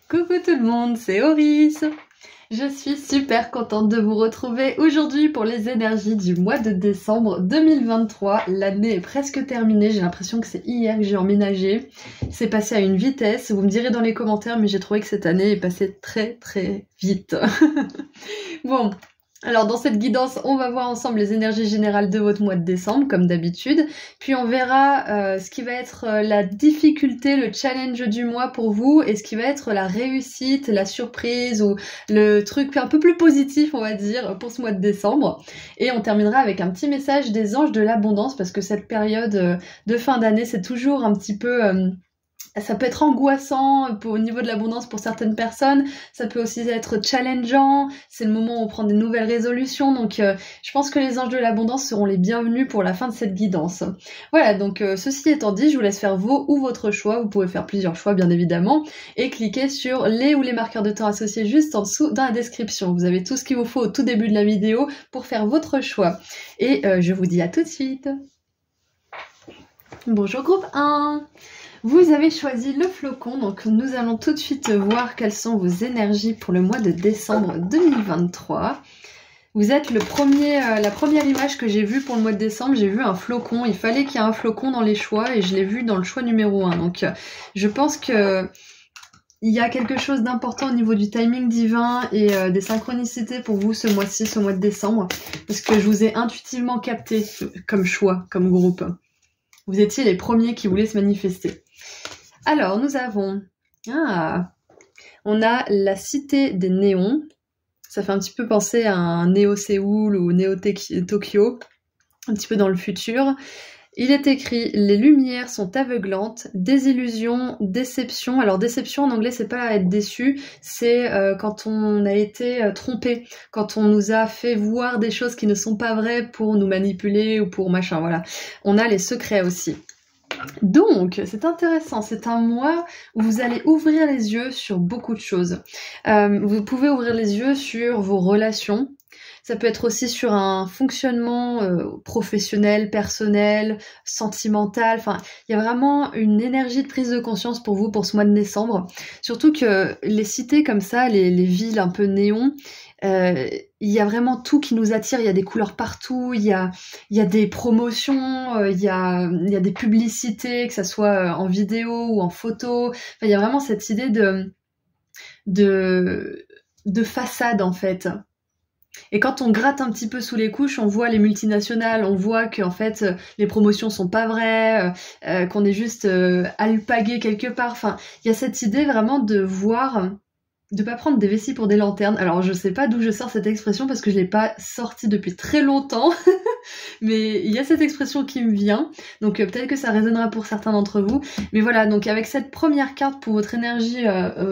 Coucou tout le monde, c'est Auris. Je suis super contente de vous retrouver aujourd'hui pour les énergies du mois de décembre 2023. L'année est presque terminée, j'ai l'impression que c'est hier que j'ai emménagé. C'est passé à une vitesse, vous me direz dans les commentaires, mais j'ai trouvé que cette année est passée très vite. Bon. Alors dans cette guidance, on va voir ensemble les énergies générales de votre mois de décembre, comme d'habitude. Puis on verra ce qui va être la difficulté, le challenge du mois pour vous, et ce qui va être la réussite, la surprise, ou le truc un peu plus positif, on va dire, pour ce mois de décembre. Et on terminera avec un petit message des anges de l'abondance, parce que cette période de fin d'année, c'est toujours un petit peu... ça peut être angoissant au niveau de l'abondance pour certaines personnes, ça peut aussi être challengeant, c'est le moment où on prend des nouvelles résolutions, donc je pense que les anges de l'abondance seront les bienvenus pour la fin de cette guidance. Voilà, donc ceci étant dit, je vous laisse faire vos ou votre choix, vous pouvez faire plusieurs choix bien évidemment, et cliquez sur les ou les marqueurs de temps associés juste en dessous dans la description. Vous avez tout ce qu'il vous faut au tout début de la vidéo pour faire votre choix. Et je vous dis à tout de suite. Bonjour groupe 1. Vous avez choisi le flocon, donc nous allons tout de suite voir quelles sont vos énergies pour le mois de décembre 2023. Vous êtes la première image que j'ai vue pour le mois de décembre, j'ai vu un flocon. Il fallait qu'il y ait un flocon dans les choix et je l'ai vu dans le choix numéro 1. Donc je pense que il y a quelque chose d'important au niveau du timing divin et des synchronicités pour vous ce mois-ci, ce mois de décembre, parce que je vous ai intuitivement capté comme choix, comme groupe. Vous étiez les premiers qui voulaient se manifester. Alors, nous avons... on a la cité des néons. Ça fait un petit peu penser à un Néo-Séoul ou Néo-Tokyo, un petit peu dans le futur. Il est écrit « Les lumières sont aveuglantes, désillusion, déception ». Alors, déception en anglais, c'est pas être déçu, c'est quand on a été trompé, quand on nous a fait voir des choses qui ne sont pas vraies pour nous manipuler ou pour machin, voilà. On a les secrets aussi. Donc, c'est intéressant, c'est un mois où vous allez ouvrir les yeux sur beaucoup de choses. Vous pouvez ouvrir les yeux sur vos relations. Ça peut être aussi sur un fonctionnement professionnel, personnel, sentimental. Enfin, il y a vraiment une énergie de prise de conscience pour vous pour ce mois de décembre. Surtout que les cités comme ça, les villes un peu néons, il y a vraiment tout qui nous attire. Il y a des couleurs partout, il y a des promotions, il y a des publicités, que ça soit en vidéo ou en photo. Enfin, il y a vraiment cette idée de façade en fait. Et quand on gratte un petit peu sous les couches, on voit les multinationales, on voit que en fait les promotions sont pas vraies, qu'on est juste alpagué quelque part. Enfin, il y a cette idée vraiment de voir, de pas prendre des vessies pour des lanternes. Alors je sais pas d'où je sors cette expression parce que je l'ai pas sortie depuis très longtemps, mais il y a cette expression qui me vient, donc peut-être que ça résonnera pour certains d'entre vous. Mais voilà, donc avec cette première carte pour votre énergie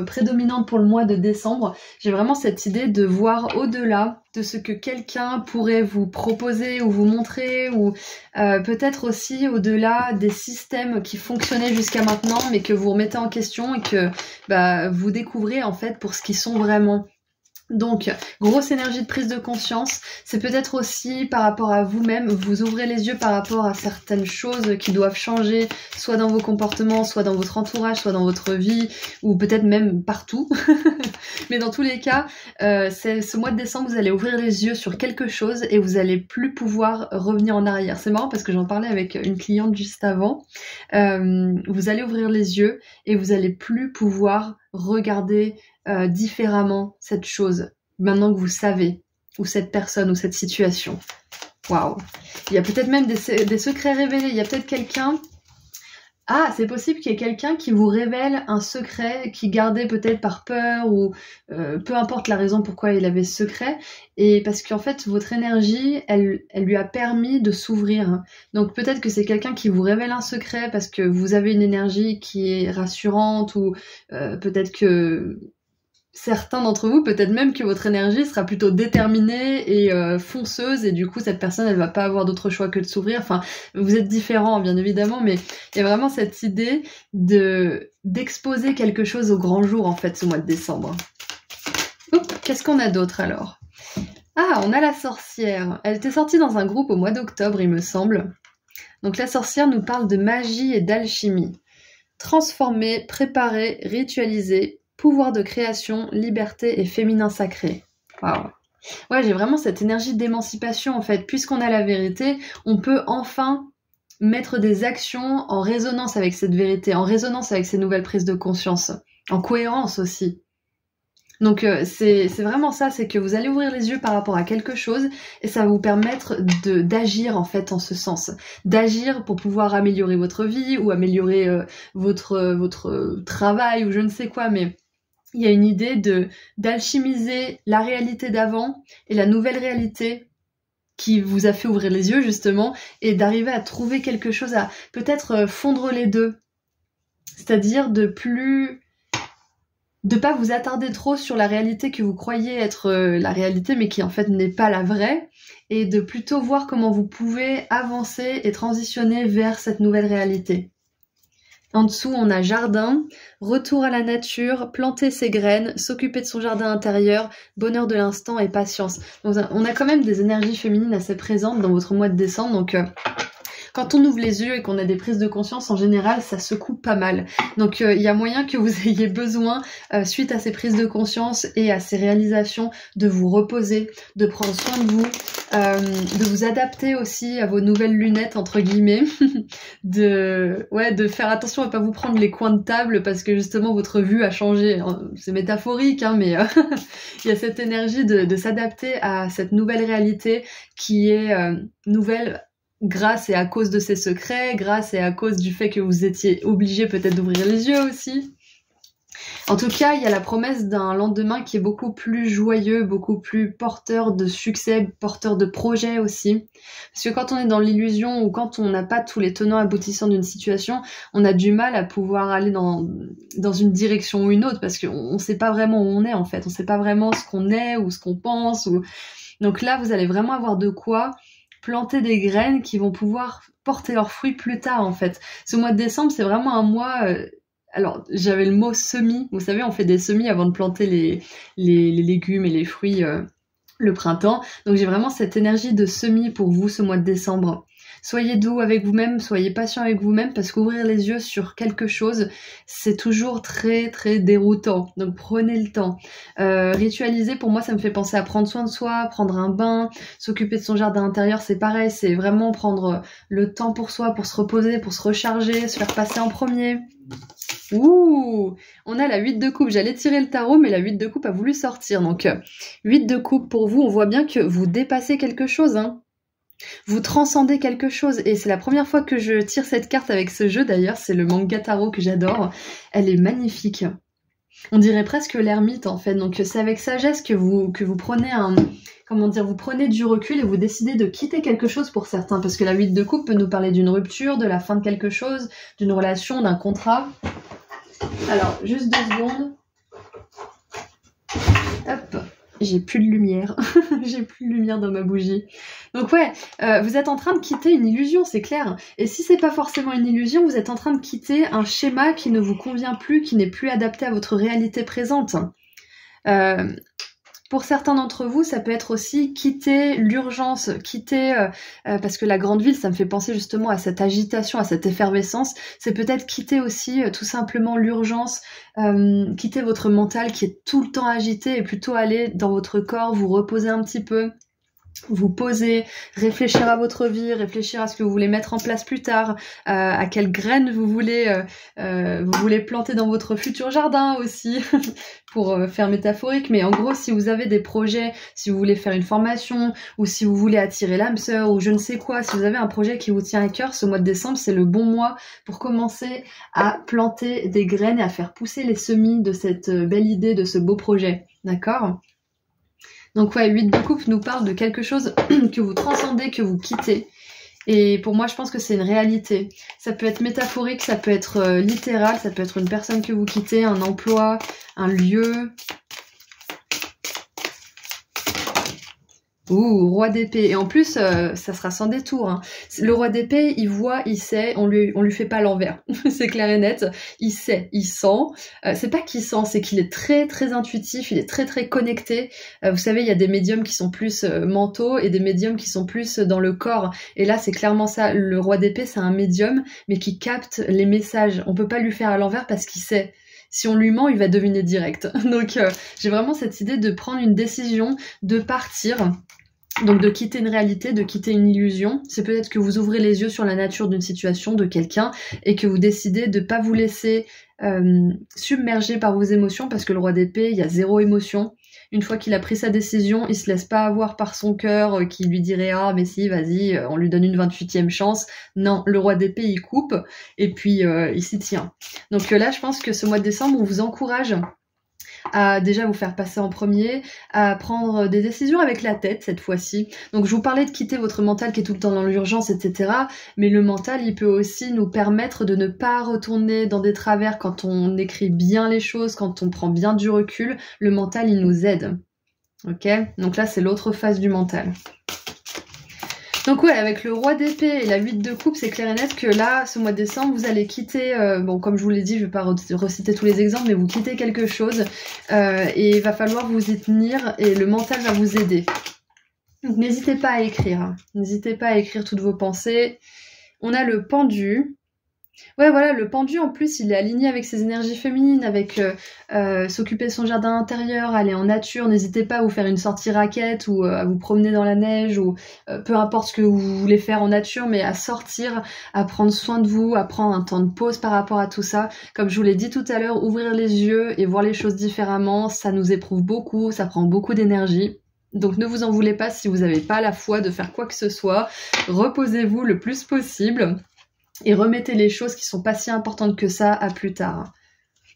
prédominante pour le mois de décembre, j'ai vraiment cette idée de voir au-delà de ce que quelqu'un pourrait vous proposer ou vous montrer, ou peut-être aussi au-delà des systèmes qui fonctionnaient jusqu'à maintenant mais que vous remettez en question et que vous découvrez en fait pour ce qu'ils sont vraiment. Donc, grosse énergie de prise de conscience, c'est peut-être aussi par rapport à vous-même, vous ouvrez les yeux par rapport à certaines choses qui doivent changer, soit dans vos comportements, soit dans votre entourage, soit dans votre vie, ou peut-être même partout. Mais dans tous les cas, ce mois de décembre, vous allez ouvrir les yeux sur quelque chose et vous allez plus pouvoir revenir en arrière. C'est marrant parce que j'en parlais avec une cliente juste avant. Vous allez ouvrir les yeux et vous allez plus pouvoir regarder différemment cette chose, maintenant que vous savez, ou cette personne, ou cette situation. Waouh! Il y a peut-être même des secrets révélés, il y a peut-être quelqu'un... Ah, c'est possible qu'il y ait quelqu'un qui vous révèle un secret qu'il gardait peut-être par peur, ou peu importe la raison pourquoi il avait ce secret, et parce qu'en fait, votre énergie, elle lui a permis de s'ouvrir. Donc peut-être que c'est quelqu'un qui vous révèle un secret parce que vous avez une énergie qui est rassurante, ou peut-être que... Certains d'entre vous, peut-être même que votre énergie sera plutôt déterminée et fonceuse, et du coup cette personne elle va pas avoir d'autre choix que de s'ouvrir. Enfin, vous êtes différents bien évidemment, mais il y a vraiment cette idée d'exposer quelque chose au grand jour en fait ce mois de décembre. Qu'est-ce qu'on a d'autre alors? Ah, on a la sorcière. Elle était sortie dans un groupe au mois d'octobre il me semble. Donc la sorcière nous parle de magie et d'alchimie. Transformer, préparer, ritualiser, pouvoir de création, liberté et féminin sacré. Waouh. Ouais, j'ai vraiment cette énergie d'émancipation en fait. Puisqu'on a la vérité, on peut enfin mettre des actions en résonance avec cette vérité, en résonance avec ces nouvelles prises de conscience, en cohérence aussi. Donc c'est vraiment ça, c'est que vous allez ouvrir les yeux par rapport à quelque chose et ça va vous permettre d'agir en fait en ce sens, d'agir pour pouvoir améliorer votre vie ou améliorer votre travail ou je ne sais quoi, mais il y a une idée d'alchimiser la réalité d'avant et la nouvelle réalité qui vous a fait ouvrir les yeux justement et d'arriver à trouver quelque chose, à peut-être fondre les deux, c'est-à-dire de pas vous attarder trop sur la réalité que vous croyez être la réalité mais qui en fait n'est pas la vraie, et de plutôt voir comment vous pouvez avancer et transitionner vers cette nouvelle réalité. En dessous, on a jardin, retour à la nature, planter ses graines, s'occuper de son jardin intérieur, bonheur de l'instant et patience. Donc, on a quand même des énergies féminines assez présentes dans votre mois de décembre, donc quand on ouvre les yeux et qu'on a des prises de conscience, en général, ça secoue pas mal. Donc, il y a moyen que vous ayez besoin, suite à ces prises de conscience et à ces réalisations, de vous reposer, de prendre soin de vous, de vous adapter aussi à vos nouvelles lunettes, entre guillemets, de faire attention à pas vous prendre les coins de table parce que justement, votre vue a changé. C'est métaphorique, hein, mais il y a cette énergie de s'adapter à cette nouvelle réalité qui est nouvelle grâce et à cause de ses secrets, grâce et à cause du fait que vous étiez obligé peut-être d'ouvrir les yeux aussi. En tout cas, il y a la promesse d'un lendemain qui est beaucoup plus joyeux, beaucoup plus porteur de succès, porteur de projets aussi. Parce que quand on est dans l'illusion ou quand on n'a pas tous les tenants aboutissants d'une situation, on a du mal à pouvoir aller dans une direction ou une autre parce qu'on ne sait pas vraiment où on est en fait. On ne sait pas vraiment ce qu'on est ou ce qu'on pense. Donc là, vous allez vraiment avoir de quoi planter des graines qui vont pouvoir porter leurs fruits plus tard en fait. Ce mois de décembre, c'est vraiment un mois... Alors, j'avais le mot semis. Vous savez, on fait des semis avant de planter les légumes et les fruits le printemps. Donc, j'ai vraiment cette énergie de semis pour vous ce mois de décembre. Soyez doux avec vous-même, soyez patient avec vous-même parce qu'ouvrir les yeux sur quelque chose, c'est toujours très très déroutant. Donc prenez le temps. Ritualiser, pour moi, ça me fait penser à prendre soin de soi, prendre un bain, s'occuper de son jardin intérieur, c'est pareil, c'est vraiment prendre le temps pour soi, pour se reposer, pour se recharger, se faire passer en premier. Ouh, on a la 8 de coupe. J'allais tirer le tarot, mais la 8 de coupe a voulu sortir. Donc 8 de coupe pour vous, on voit bien que vous dépassez quelque chose, hein. Vous transcendez quelque chose et c'est la première fois que je tire cette carte avec ce jeu d'ailleurs, c'est le manga tarot que j'adore, elle est magnifique. On dirait presque l'ermite en fait, donc c'est avec sagesse que vous prenez vous prenez du recul et vous décidez de quitter quelque chose pour certains, parce que la 8 de coupe peut nous parler d'une rupture, de la fin de quelque chose, d'une relation, d'un contrat. Alors, juste 2 secondes. Hop. J'ai plus de lumière, j'ai plus de lumière dans ma bougie. Donc ouais, vous êtes en train de quitter une illusion, c'est clair. Et si c'est pas forcément une illusion, vous êtes en train de quitter un schéma qui ne vous convient plus, qui n'est plus adapté à votre réalité présente. Pour certains d'entre vous, ça peut être aussi quitter l'urgence, parce que la grande ville, ça me fait penser justement à cette agitation, à cette effervescence. C'est peut-être quitter aussi tout simplement l'urgence, quitter votre mental qui est tout le temps agité et plutôt aller dans votre corps, vous reposer un petit peu. Vous poser, réfléchir à votre vie, réfléchir à ce que vous voulez mettre en place plus tard, à quelles graines vous voulez planter dans votre futur jardin aussi, pour faire métaphorique. Mais en gros, si vous avez des projets, si vous voulez faire une formation, ou si vous voulez attirer l'âme sœur, ou je ne sais quoi, si vous avez un projet qui vous tient à cœur, ce mois de décembre, c'est le bon mois pour commencer à planter des graines et à faire pousser les semis de cette belle idée, de ce beau projet. D'accord ? Donc ouais, 8 de coupe nous parle de quelque chose que vous transcendez, que vous quittez. Et pour moi, je pense que c'est une réalité. Ça peut être métaphorique, ça peut être littéral, ça peut être une personne que vous quittez, un emploi, un lieu. Ouh, roi d'épée. Et en plus, ça sera sans détour, hein. Le roi d'épée, il voit, il sait, on lui fait pas l'envers. C'est clair et net. Il sait, il sent. C'est pas qu'il sent, c'est qu'il est très très intuitif, il est très très connecté. Vous savez, il y a des médiums qui sont plus mentaux et des médiums qui sont plus dans le corps. Et là, c'est clairement ça. Le roi d'épée, c'est un médium, mais qui capte les messages. On peut pas lui faire à l'envers parce qu'il sait. Si on lui ment, il va deviner direct. Donc j'ai vraiment cette idée de prendre une décision, de partir. Donc de quitter une réalité, de quitter une illusion. C'est peut-être que vous ouvrez les yeux sur la nature d'une situation, de quelqu'un, et que vous décidez de pas vous laisser submerger par vos émotions, parce que le roi d'épée, il y a 0 émotion. Une fois qu'il a pris sa décision, il se laisse pas avoir par son cœur qui lui dirait « Ah, mais si, vas-y, on lui donne une 28e chance ». Non, le roi d'épée, il coupe, et puis il s'y tient. Donc là, je pense que ce mois de décembre, on vous encourage à déjà vous faire passer en premier, à prendre des décisions avec la tête cette fois-ci. Donc je vous parlais de quitter votre mental qui est tout le temps dans l'urgence, etc. Mais le mental, il peut aussi nous permettre de ne pas retourner dans des travers quand on écrit bien les choses, quand on prend bien du recul. Le mental, il nous aide. Ok? Donc là, c'est l'autre face du mental. Donc ouais, avec le roi d'épée et la 8 de coupe, c'est clair et net que là, ce mois de décembre, vous allez quitter, bon comme je vous l'ai dit, je vais pas reciter tous les exemples, mais vous quittez quelque chose et il va falloir vous y tenir et le mental va vous aider. Donc n'hésitez pas à écrire, n'hésitez pas à écrire toutes vos pensées. On a le pendu. Ouais, voilà, le pendu, en plus, il est aligné avec ses énergies féminines, avec s'occuper de son jardin intérieur, aller en nature. N'hésitez pas à vous faire une sortie raquette ou à vous promener dans la neige ou peu importe ce que vous voulez faire en nature, mais à sortir, à prendre soin de vous, à prendre un temps de pause par rapport à tout ça. Comme je vous l'ai dit tout à l'heure, ouvrir les yeux et voir les choses différemment, ça nous éprouve beaucoup, ça prend beaucoup d'énergie. Donc ne vous en voulez pas si vous n'avez pas la foi de faire quoi que ce soit. Reposez-vous le plus possible. Et remettez les choses qui sont pas si importantes que ça à plus tard.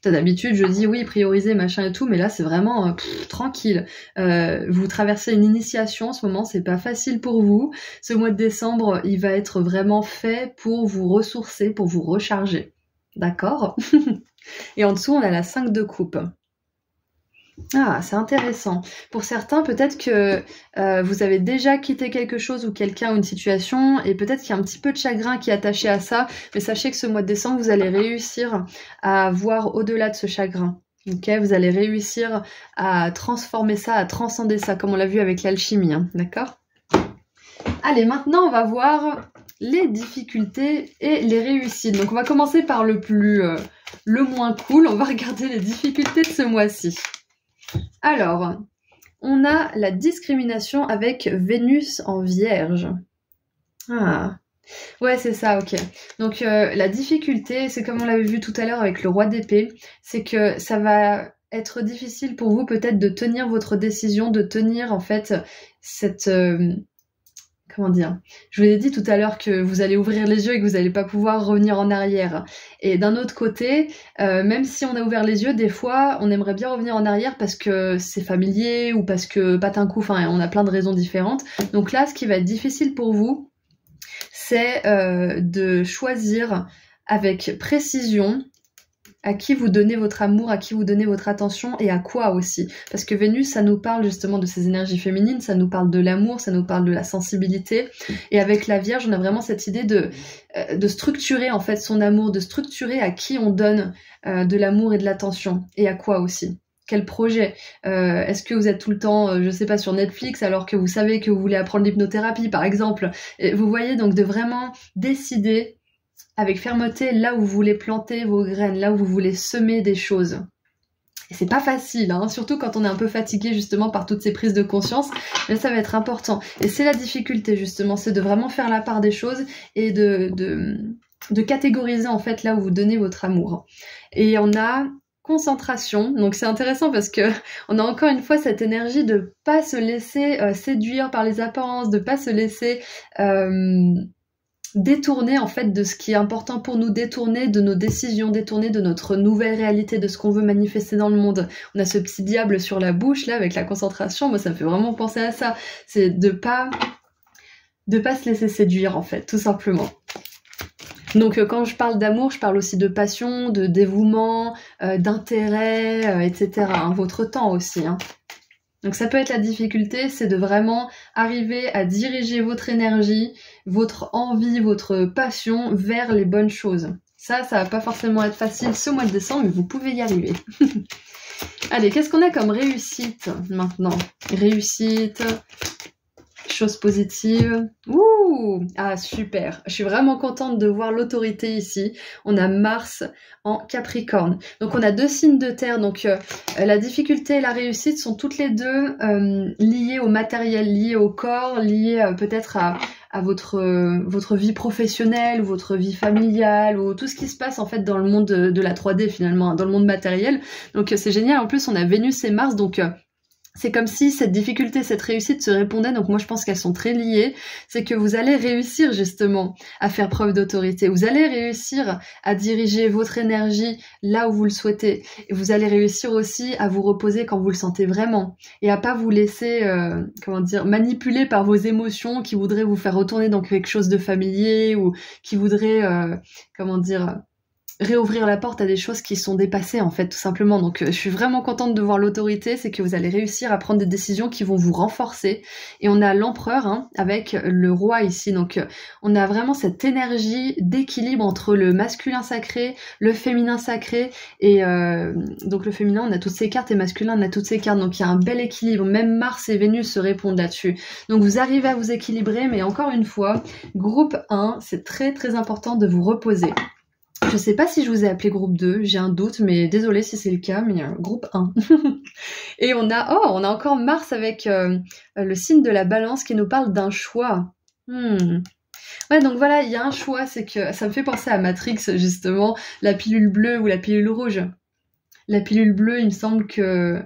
D'habitude, je dis oui, prioriser, machin et tout, mais là, c'est vraiment tranquille. Vous traversez une initiation en ce moment, c'est pas facile pour vous. Ce mois de décembre, il va être vraiment fait pour vous ressourcer, pour vous recharger. D'accord? Et en dessous, on a la 5 de coupe. Ah, c'est intéressant. Pour certains, peut-être que vous avez déjà quitté quelque chose ou quelqu'un ou une situation et peut-être qu'il y a un petit peu de chagrin qui est attaché à ça, mais sachez que ce mois de décembre, vous allez réussir à voir au-delà de ce chagrin. Ok, vous allez réussir à transformer ça, à transcender ça, comme on l'a vu avec l'alchimie, hein, d'accord? Allez, maintenant, on va voir les difficultés et les réussites. Donc, on va commencer par le moins cool. On va regarder les difficultés de ce mois-ci. Alors, on a la discrimination avec Vénus en Vierge. Ah, ouais, c'est ça, ok. Donc, la difficulté, c'est comme on l'avait vu tout à l'heure avec le roi d'épée, c'est que ça va être difficile pour vous peut-être de tenir votre décision, de tenir en fait cette... comment dire? Je vous ai dit tout à l'heure que vous allez ouvrir les yeux et que vous n'allez pas pouvoir revenir en arrière. Et d'un autre côté, même si on a ouvert les yeux, des fois, on aimerait bien revenir en arrière parce que c'est familier ou parce que patin coup, enfin, on a plein de raisons différentes. Donc là, ce qui va être difficile pour vous, c'est de choisir avec précision à qui vous donnez votre amour, à qui vous donnez votre attention et à quoi aussi. Parce que Vénus, ça nous parle justement de ces énergies féminines, ça nous parle de l'amour, ça nous parle de la sensibilité. Et avec la Vierge, on a vraiment cette idée de structurer en fait son amour, de structurer à qui on donne de l'amour et de l'attention et à quoi aussi. Quel projet? Est-ce que vous êtes tout le temps, je sais pas, sur Netflix alors que vous savez que vous voulez apprendre l'hypnothérapie par exemple? Et vous voyez donc de vraiment décider avec fermeté là où vous voulez planter vos graines, là où vous voulez semer des choses. Et c'est pas facile, hein, surtout quand on est un peu fatigué justement par toutes ces prises de conscience, mais ça va être important. Et c'est la difficulté justement, c'est de vraiment faire la part des choses et de catégoriser en fait là où vous donnez votre amour. Et on a concentration, donc c'est intéressant parce que on a encore une fois cette énergie de pas se laisser séduire par les apparences, de pas se laisser détourner en fait de ce qui est important pour nous, détourner de nos décisions, détourner de notre nouvelle réalité, de ce qu'on veut manifester dans le monde. On a ce petit diable sur la bouche là avec la concentration, moi ça me fait vraiment penser à ça, c'est de pas se laisser séduire en fait, tout simplement. Donc quand je parle d'amour, je parle aussi de passion, de dévouement, d'intérêt, etc. Hein, votre temps aussi, hein. Donc ça peut être la difficulté, c'est de vraiment arriver à diriger votre énergie, votre envie, votre passion vers les bonnes choses. Ça va pas forcément être facile ce mois de décembre, mais vous pouvez y arriver. Allez, qu'est-ce qu'on a comme réussite maintenant? Réussite, choses positives. Ouh, ah super. Je suis vraiment contente de voir l'autorité ici. On a Mars en Capricorne. Donc on a 2 signes de terre. Donc la difficulté et la réussite sont toutes les deux liées au matériel, liées au corps, liées peut-être à votre vie professionnelle, ou votre vie familiale, ou tout ce qui se passe en fait dans le monde de la 3D finalement, dans le monde matériel. Donc c'est génial. En plus on a Vénus et Mars, donc c'est comme si cette difficulté, cette réussite se répondaient, donc moi je pense qu'elles sont très liées. C'est que vous allez réussir justement à faire preuve d'autorité. Vous allez réussir à diriger votre énergie là où vous le souhaitez. Et vous allez réussir aussi à vous reposer quand vous le sentez vraiment. Et à pas vous laisser, manipuler par vos émotions qui voudraient vous faire retourner dans quelque chose de familier, ou qui voudraient, réouvrir la porte à des choses qui sont dépassées en fait tout simplement. Donc je suis vraiment contente de voir l'autorité, c'est que vous allez réussir à prendre des décisions qui vont vous renforcer. Et on a l'empereur avec le roi ici, donc on a vraiment cette énergie d'équilibre entre le masculin sacré, le féminin sacré, et donc le féminin on a toutes ces cartes et masculin on a toutes ces cartes, donc il y a un bel équilibre. Même Mars et Vénus se répondent là-dessus, donc vous arrivez à vous équilibrer. Mais encore une fois, groupe 1, c'est très très important de vous reposer. Je sais pas si je vous ai appelé groupe 2, j'ai un doute, mais désolé si c'est le cas, mais groupe 1. Et on a encore Mars avec le signe de la balance qui nous parle d'un choix. Ouais, donc voilà, il y a un choix, c'est que ça me fait penser à Matrix, justement, la pilule bleue ou la pilule rouge. La pilule bleue, il me semble que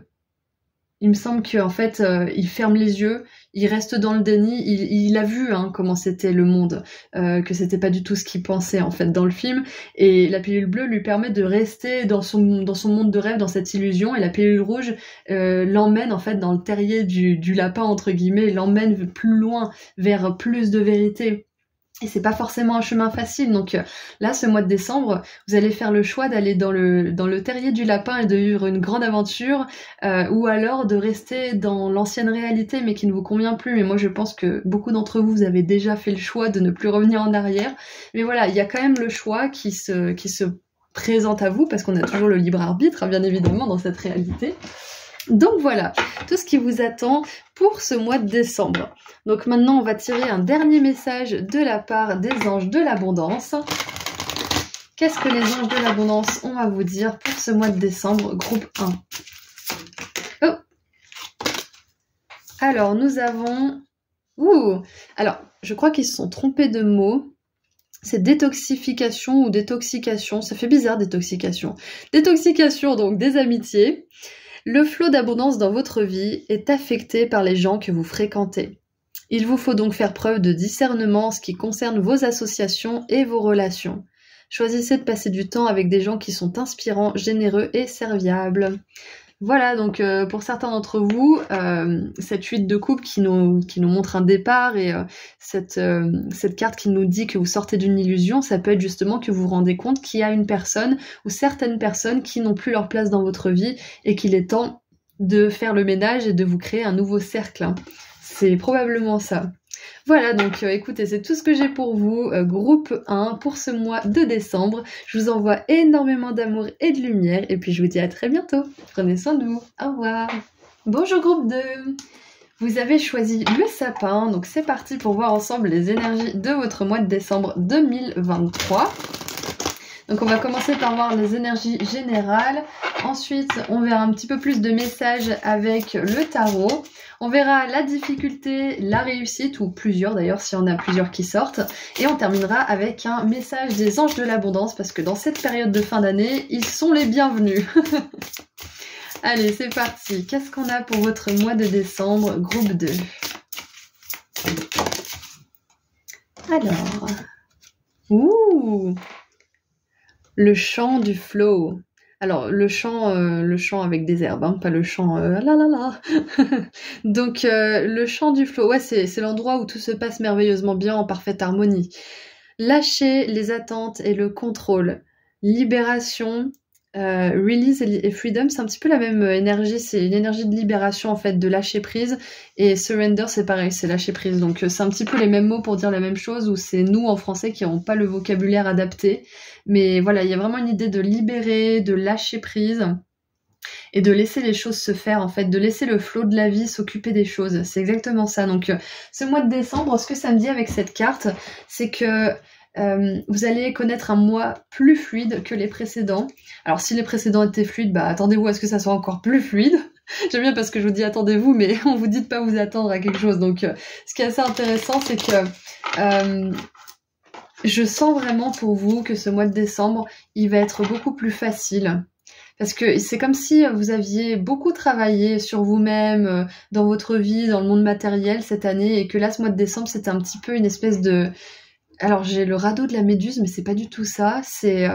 en fait, il ferme les yeux, il reste dans le déni, il a vu comment c'était le monde, que c'était pas du tout ce qu'il pensait en fait dans le film, et la pilule bleue lui permet de rester dans son monde de rêve, dans cette illusion, et la pilule rouge l'emmène en fait dans le terrier du lapin entre guillemets, l'emmène plus loin, vers plus de vérité. Et c'est pas forcément un chemin facile, donc là, ce mois de décembre, vous allez faire le choix d'aller dans le terrier du lapin et de vivre une grande aventure, ou alors de rester dans l'ancienne réalité, mais qui ne vous convient plus. Mais moi, je pense que beaucoup d'entre vous, vous avez déjà fait le choix de ne plus revenir en arrière. Mais voilà, il y a quand même le choix qui se présente à vous, parce qu'on a toujours le libre arbitre, bien évidemment, dans cette réalité. Donc voilà, tout ce qui vous attend pour ce mois de décembre. Donc maintenant, on va tirer un dernier message de la part des anges de l'abondance. Qu'est-ce que les anges de l'abondance ont à vous dire pour ce mois de décembre, groupe 1? Oh. Alors, nous avons... Alors, je crois qu'ils se sont trompés de mots. C'est détoxification ou détoxication. Ça fait bizarre, détoxication. Détoxication, donc des amitiés. Le flot d'abondance dans votre vie est affecté par les gens que vous fréquentez. Il vous faut donc faire preuve de discernement en ce qui concerne vos associations et vos relations. Choisissez de passer du temps avec des gens qui sont inspirants, généreux et serviables. Voilà, donc pour certains d'entre vous, cette 8 de coupe qui nous montre un départ, et cette carte qui nous dit que vous sortez d'une illusion, ça peut être justement que vous vous rendez compte qu'il y a une personne ou certaines personnes qui n'ont plus leur place dans votre vie, et qu'il est temps de faire le ménage et de vous créer un nouveau cercle. C'est probablement ça. Voilà, donc écoutez, c'est tout ce que j'ai pour vous, groupe 1, pour ce mois de décembre. Je vous envoie énormément d'amour et de lumière, et puis je vous dis à très bientôt. Prenez soin de vous. Au revoir. Bonjour groupe 2. Vous avez choisi le sapin, donc c'est parti pour voir ensemble les énergies de votre mois de décembre 2023. Donc on va commencer par voir les énergies générales. Ensuite, on verra un petit peu plus de messages avec le tarot. On verra la difficulté, la réussite, ou plusieurs d'ailleurs, s'il y en a plusieurs qui sortent. Et on terminera avec un message des anges de l'abondance, parce que dans cette période de fin d'année, ils sont les bienvenus. Allez, c'est parti. Qu'est-ce qu'on a pour votre mois de décembre, groupe 2? Alors... Ouh! Le chant du flow. Alors, le chant avec des herbes, pas le chant la la la. Donc, le chant du flow, ouais, c'est l'endroit où tout se passe merveilleusement bien, en parfaite harmonie. Lâcher les attentes et le contrôle. Libération, release et freedom, c'est un petit peu la même énergie, c'est une énergie de libération en fait, de lâcher prise, et surrender c'est pareil, c'est lâcher prise, donc c'est un petit peu les mêmes mots pour dire la même chose, ou c'est nous en français qui n'avons pas le vocabulaire adapté, mais voilà, il y a vraiment une idée de libérer, de lâcher prise, et de laisser les choses se faire, en fait, de laisser le flot de la vie s'occuper des choses. C'est exactement ça. Donc, ce mois de décembre, ce que ça me dit avec cette carte, c'est que vous allez connaître un mois plus fluide que les précédents. Alors, si les précédents étaient fluides, bah attendez-vous à ce que ça soit encore plus fluide. J'aime bien parce que je vous dis attendez-vous, mais on vous dit de pas vous attendre à quelque chose. Donc, ce qui est assez intéressant, c'est que je sens vraiment pour vous que ce mois de décembre, il va être beaucoup plus facile. Parce que c'est comme si vous aviez beaucoup travaillé sur vous-même, dans votre vie, dans le monde matériel cette année, et que là, ce mois de décembre, c'était un petit peu une espèce de... Alors, j'ai le radeau de la méduse, mais c'est pas du tout ça. C'est...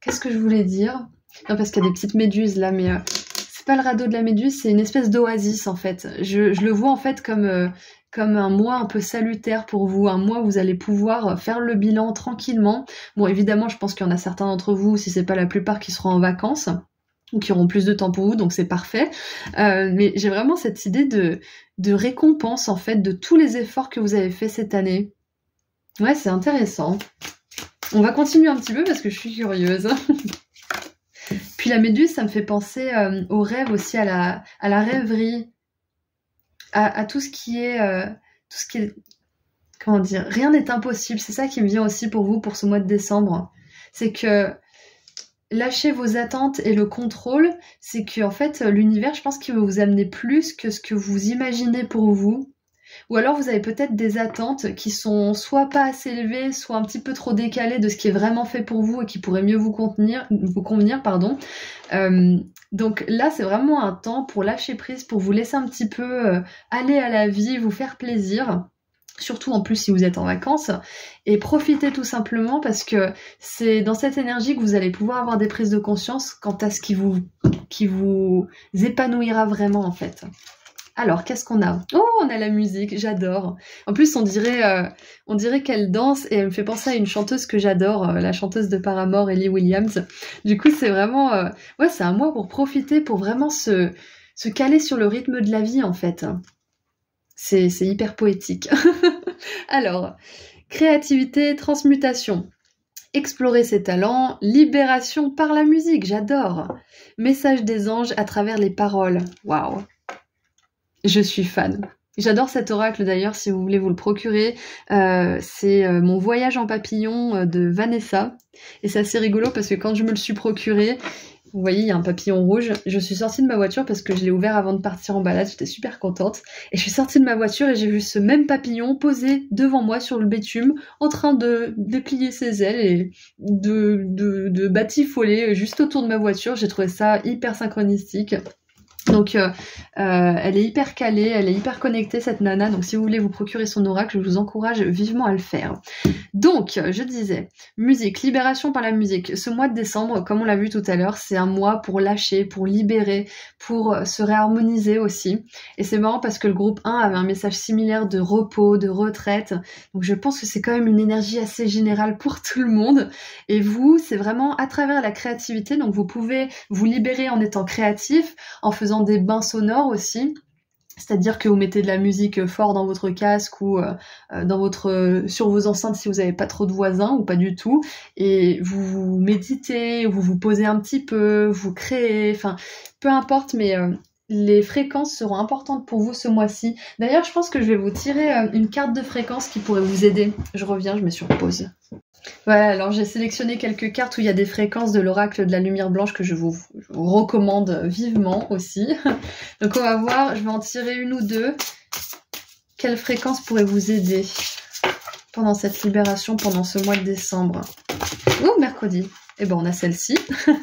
Qu'est-ce que je voulais dire? Non, parce qu'il y a des petites méduses là, mais... c'est pas le radeau de la méduse, c'est une espèce d'oasis, en fait. Je le vois, en fait, comme un mois un peu salutaire pour vous, un mois où vous allez pouvoir faire le bilan tranquillement. Bon, évidemment, je pense qu'il y en a certains d'entre vous, si c'est pas la plupart, qui seront en vacances ou qui auront plus de temps pour vous, donc c'est parfait. Mais j'ai vraiment cette idée de récompense, en fait, de tous les efforts que vous avez fait cette année. Ouais, c'est intéressant. On va continuer un petit peu parce que je suis curieuse. Puis la méduse, ça me fait penser au rêve aussi, à la rêverie, à tout ce qui est... comment dire, rien n'est impossible. C'est ça qui me vient aussi pour vous pour ce mois de décembre. C'est que lâcher vos attentes et le contrôle, c'est que en fait l'univers, je pense qu'il va vous amener plus que ce que vous imaginez pour vous. Ou alors vous avez peut-être des attentes qui sont soit pas assez élevées, soit un petit peu trop décalées de ce qui est vraiment fait pour vous et qui pourrait mieux vous convenir, pardon. Donc là, c'est vraiment un temps pour lâcher prise, pour vous laisser un petit peu aller à la vie, vous faire plaisir. Surtout en plus si vous êtes en vacances, et profitez tout simplement parce que c'est dans cette énergie que vous allez pouvoir avoir des prises de conscience quant à ce qui vous épanouira vraiment en fait. Alors, qu'est-ce qu'on a? Oh, on a la musique, j'adore. En plus, on dirait qu'elle danse et elle me fait penser à une chanteuse que j'adore, la chanteuse de Paramore, Ellie Williams. Du coup, c'est vraiment... ouais, c'est un mois pour profiter, pour vraiment se caler sur le rythme de la vie, en fait. C'est hyper poétique. Alors, créativité, transmutation. Explorer ses talents, libération par la musique, j'adore. Message des anges à travers les paroles. Waouh. Je suis fan. J'adore cet oracle d'ailleurs, si vous voulez vous le procurer. C'est mon voyage en papillon de Vanessa. Et c'est assez rigolo parce que quand je me le suis procuré, vous voyez, il y a un papillon rouge. Je suis sortie de ma voiture parce que je l'ai ouvert avant de partir en balade. J'étais super contente. Et je suis sortie de ma voiture et j'ai vu ce même papillon posé devant moi sur le bitume, en train de déplier ses ailes et de batifoler juste autour de ma voiture. J'ai trouvé ça hyper synchronistique. Donc elle est hyper calée, elle est hyper connectée cette nana, donc si vous voulez vous procurer son oracle, je vous encourage vivement à le faire. Donc je disais, musique, libération par la musique. Ce mois de décembre, comme on l'a vu tout à l'heure, c'est un mois pour lâcher, pour libérer, pour se réharmoniser aussi. Et c'est marrant parce que le groupe 1 avait un message similaire de repos, de retraite, donc je pense que c'est quand même une énergie assez générale pour tout le monde. Et vous, c'est vraiment à travers la créativité, donc vous pouvez vous libérer en étant créatif, en faisant des bains sonores aussi, c'est-à-dire que vous mettez de la musique fort dans votre casque ou sur vos enceintes si vous n'avez pas trop de voisins ou pas du tout, et vous méditez, vous posez un petit peu, vous créez, enfin peu importe, mais les fréquences seront importantes pour vous ce mois-ci. D'ailleurs, je pense que je vais vous tirer une carte de fréquence qui pourrait vous aider. Je reviens, je mets sur pause. Voilà, alors j'ai sélectionné quelques cartes où il y a des fréquences de l'oracle de la lumière blanche que je vous recommande vivement aussi. Donc on va voir, je vais en tirer une ou deux. Quelle fréquence pourrait vous aider pendant cette libération, pendant ce mois de décembre? Oh, mercredi. Eh ben on a celle-ci.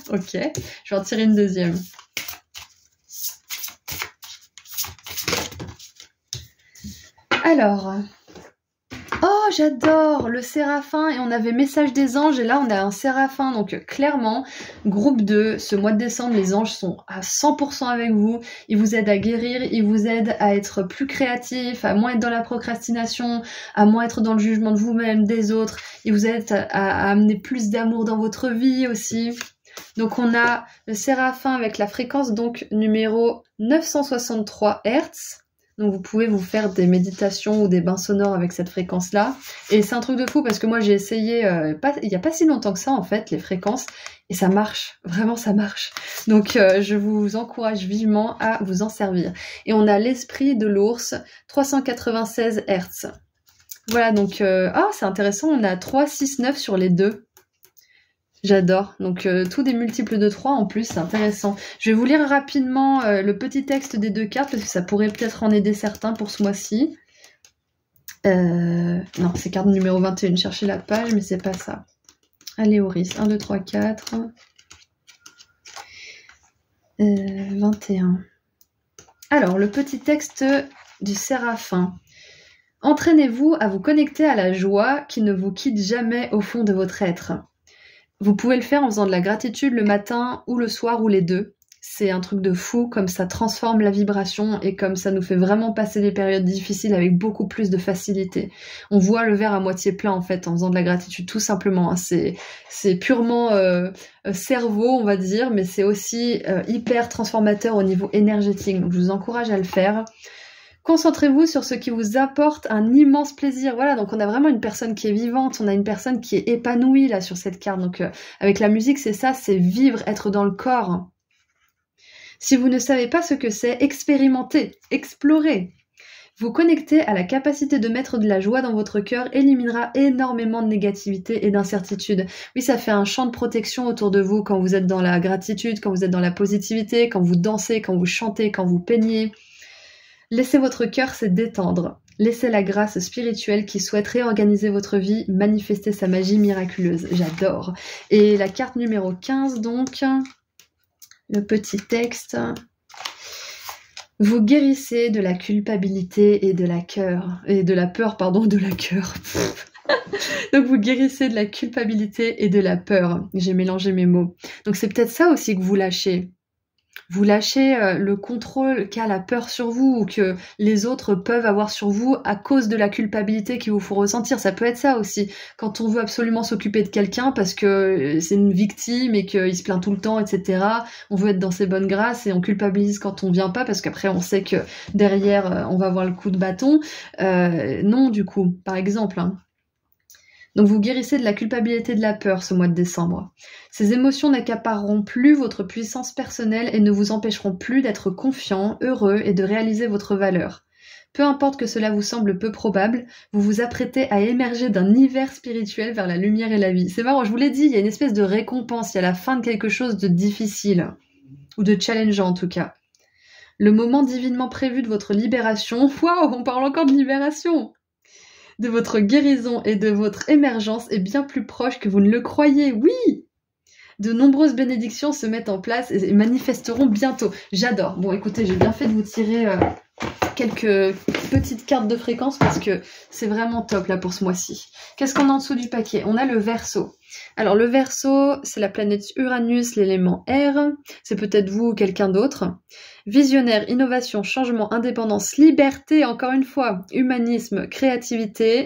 Ok, je vais en tirer une deuxième. Alors... oh, j'adore le séraphin, et on avait message des anges et là on a un séraphin, donc clairement groupe 2, ce mois de décembre les anges sont à 100% avec vous, ils vous aident à guérir, ils vous aident à être plus créatif, à moins être dans la procrastination, à moins être dans le jugement de vous-même, des autres, ils vous aident à amener plus d'amour dans votre vie aussi. Donc on a le séraphin avec la fréquence donc numéro 963 Hz. Donc vous pouvez vous faire des méditations ou des bains sonores avec cette fréquence-là. Et c'est un truc de fou parce que moi j'ai essayé il n'y a pas si longtemps que ça en fait, les fréquences, et ça marche, vraiment ça marche. Donc je vous encourage vivement à vous en servir. Et on a l'esprit de l'ours, 396 Hz. Voilà, donc c'est intéressant, on a 3, 6, 9 sur les deux. J'adore. Donc tout des multiples de 3 en plus, c'est intéressant. Je vais vous lire rapidement le petit texte des deux cartes parce que ça pourrait peut-être en aider certains pour ce mois-ci. Non, c'est carte numéro 21. Cherchez la page, mais c'est pas ça. Allez, Auris. 1, 2, 3, 4. 21. Alors, le petit texte du Séraphin. Entraînez-vous à vous connecter à la joie qui ne vous quitte jamais au fond de votre être. Vous pouvez le faire en faisant de la gratitude le matin ou le soir ou les deux. C'est un truc de fou, comme ça transforme la vibration et comme ça nous fait vraiment passer des périodes difficiles avec beaucoup plus de facilité. On voit le verre à moitié plein en fait en faisant de la gratitude tout simplement. Hein. C'est purement cerveau on va dire, mais c'est aussi hyper transformateur au niveau énergétique. Donc je vous encourage à le faire. Concentrez-vous sur ce qui vous apporte un immense plaisir. Voilà, donc on a vraiment une personne qui est vivante, on a une personne qui est épanouie là sur cette carte. Donc avec la musique, c'est ça, c'est vivre, être dans le corps. Si vous ne savez pas ce que c'est, expérimentez, explorez. Vous connecter à la capacité de mettre de la joie dans votre cœur éliminera énormément de négativité et d'incertitude. Oui, ça fait un champ de protection autour de vous quand vous êtes dans la gratitude, quand vous êtes dans la positivité, quand vous dansez, quand vous chantez, quand vous peignez. Laissez votre cœur se détendre. Laissez la grâce spirituelle qui souhaite réorganiser votre vie, manifester sa magie miraculeuse. J'adore. Et la carte numéro 15, donc, le petit texte. Vous guérissez de la culpabilité et de la peur, de la cœur. Donc vous guérissez de la culpabilité et de la peur. J'ai mélangé mes mots. Donc c'est peut-être ça aussi que vous lâchez. Vous lâchez le contrôle qu'a la peur sur vous ou que les autres peuvent avoir sur vous à cause de la culpabilité qu'il vous faut ressentir. Ça peut être ça aussi. Quand on veut absolument s'occuper de quelqu'un parce que c'est une victime et qu'il se plaint tout le temps, etc. On veut être dans ses bonnes grâces et on culpabilise quand on vient pas parce qu'après on sait que derrière on va avoir le coup de bâton. Non, du coup, par exemple. Hein. Donc vous guérissez de la culpabilité et de la peur ce mois de décembre. Ces émotions n'accapareront plus votre puissance personnelle et ne vous empêcheront plus d'être confiant, heureux et de réaliser votre valeur. Peu importe que cela vous semble peu probable, vous vous apprêtez à émerger d'un hiver spirituel vers la lumière et la vie. C'est marrant, je vous l'ai dit, il y a une espèce de récompense, il y a la fin de quelque chose de difficile, ou de challengeant en tout cas. Le moment divinement prévu de votre libération, waouh, on parle encore de libération, de votre guérison et de votre émergence est bien plus proche que vous ne le croyez, oui! De nombreuses bénédictions se mettent en place et manifesteront bientôt. J'adore. Bon, écoutez, j'ai bien fait de vous tirer quelques petites cartes de fréquence parce que c'est vraiment top là pour ce mois-ci. Qu'est-ce qu'on a en dessous du paquet? On a le Verseau. Alors le Verseau, c'est la planète Uranus, l'élément air. C'est peut-être vous ou quelqu'un d'autre. Visionnaire, innovation, changement, indépendance, liberté, encore une fois, humanisme, créativité,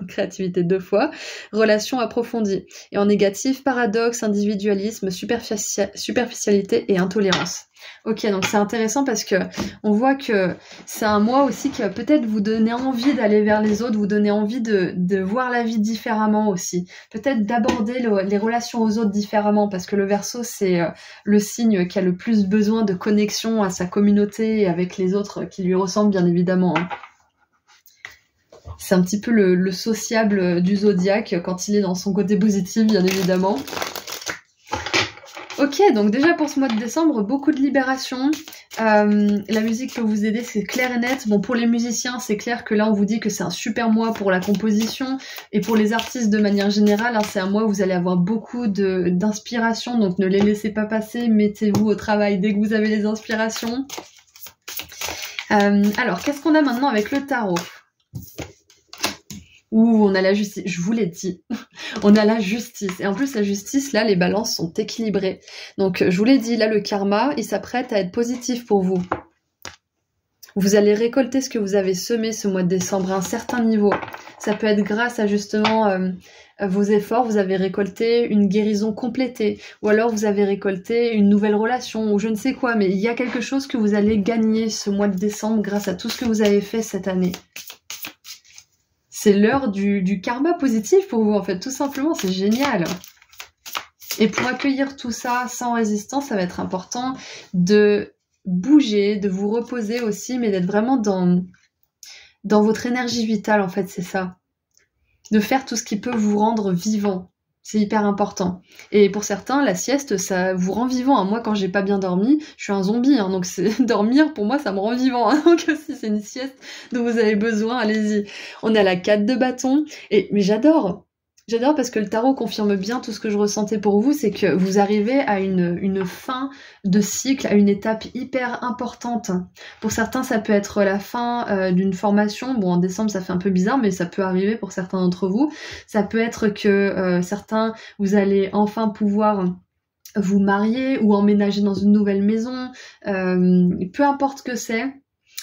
créativité 2 fois, relation approfondie. Et en négatif, paradoxe, individualisme, superficialité et intolérance. Ok, donc c'est intéressant parce que on voit que c'est un mois aussi qui va peut-être vous donner envie d'aller vers les autres, vous donner envie de voir la vie différemment aussi. Peut-être d'aborder les relations aux autres différemment parce que le Verseau, c'est le signe qui a le plus besoin de connexion à sa communauté et avec les autres qui lui ressemblent bien évidemment. Hein. C'est un petit peu le sociable du zodiaque quand il est dans son côté positif bien évidemment. Ok, donc déjà pour ce mois de décembre, beaucoup de libération. La musique peut vous aider, c'est clair et net. Bon, pour les musiciens, c'est clair que là, on vous dit que c'est un super mois pour la composition. Et pour les artistes de manière générale, hein, c'est un mois où vous allez avoir beaucoup d'inspiration. Donc ne les laissez pas passer, mettez-vous au travail dès que vous avez les inspirations. Alors, qu'est-ce qu'on a maintenant avec le tarot ? Ouh, on a la justice, je vous l'ai dit, on a la justice. Et en plus, la justice, là, les balances sont équilibrées. Donc, je vous l'ai dit, là, le karma, il s'apprête à être positif pour vous. Vous allez récolter ce que vous avez semé ce mois de décembre à un certain niveau. Ça peut être grâce à justement vos efforts, vous avez récolté une guérison complétée, ou alors vous avez récolté une nouvelle relation, ou je ne sais quoi, mais il y a quelque chose que vous allez gagner ce mois de décembre grâce à tout ce que vous avez fait cette année. C'est l'heure du karma positif pour vous, en fait, tout simplement, c'est génial. Et pour accueillir tout ça sans résistance, ça va être important de bouger, de vous reposer aussi, mais d'être vraiment dans votre énergie vitale, en fait, c'est ça. De faire tout ce qui peut vous rendre vivant. C'est hyper important. Et pour certains, la sieste, ça vous rend vivant. Moi, quand j'ai pas bien dormi, je suis un zombie. Donc dormir, pour moi, ça me rend vivant. Donc si c'est une sieste dont vous avez besoin, allez-y. On a la 4 de bâton. Mais j'adore. J'adore parce que le tarot confirme bien tout ce que je ressentais pour vous, c'est que vous arrivez à une fin de cycle, à une étape hyper importante. Pour certains, ça peut être la fin d'une formation. Bon, en décembre, ça fait un peu bizarre, mais ça peut arriver pour certains d'entre vous. Ça peut être que certains, vous allez enfin pouvoir vous marier ou emménager dans une nouvelle maison. Peu importe ce que c'est.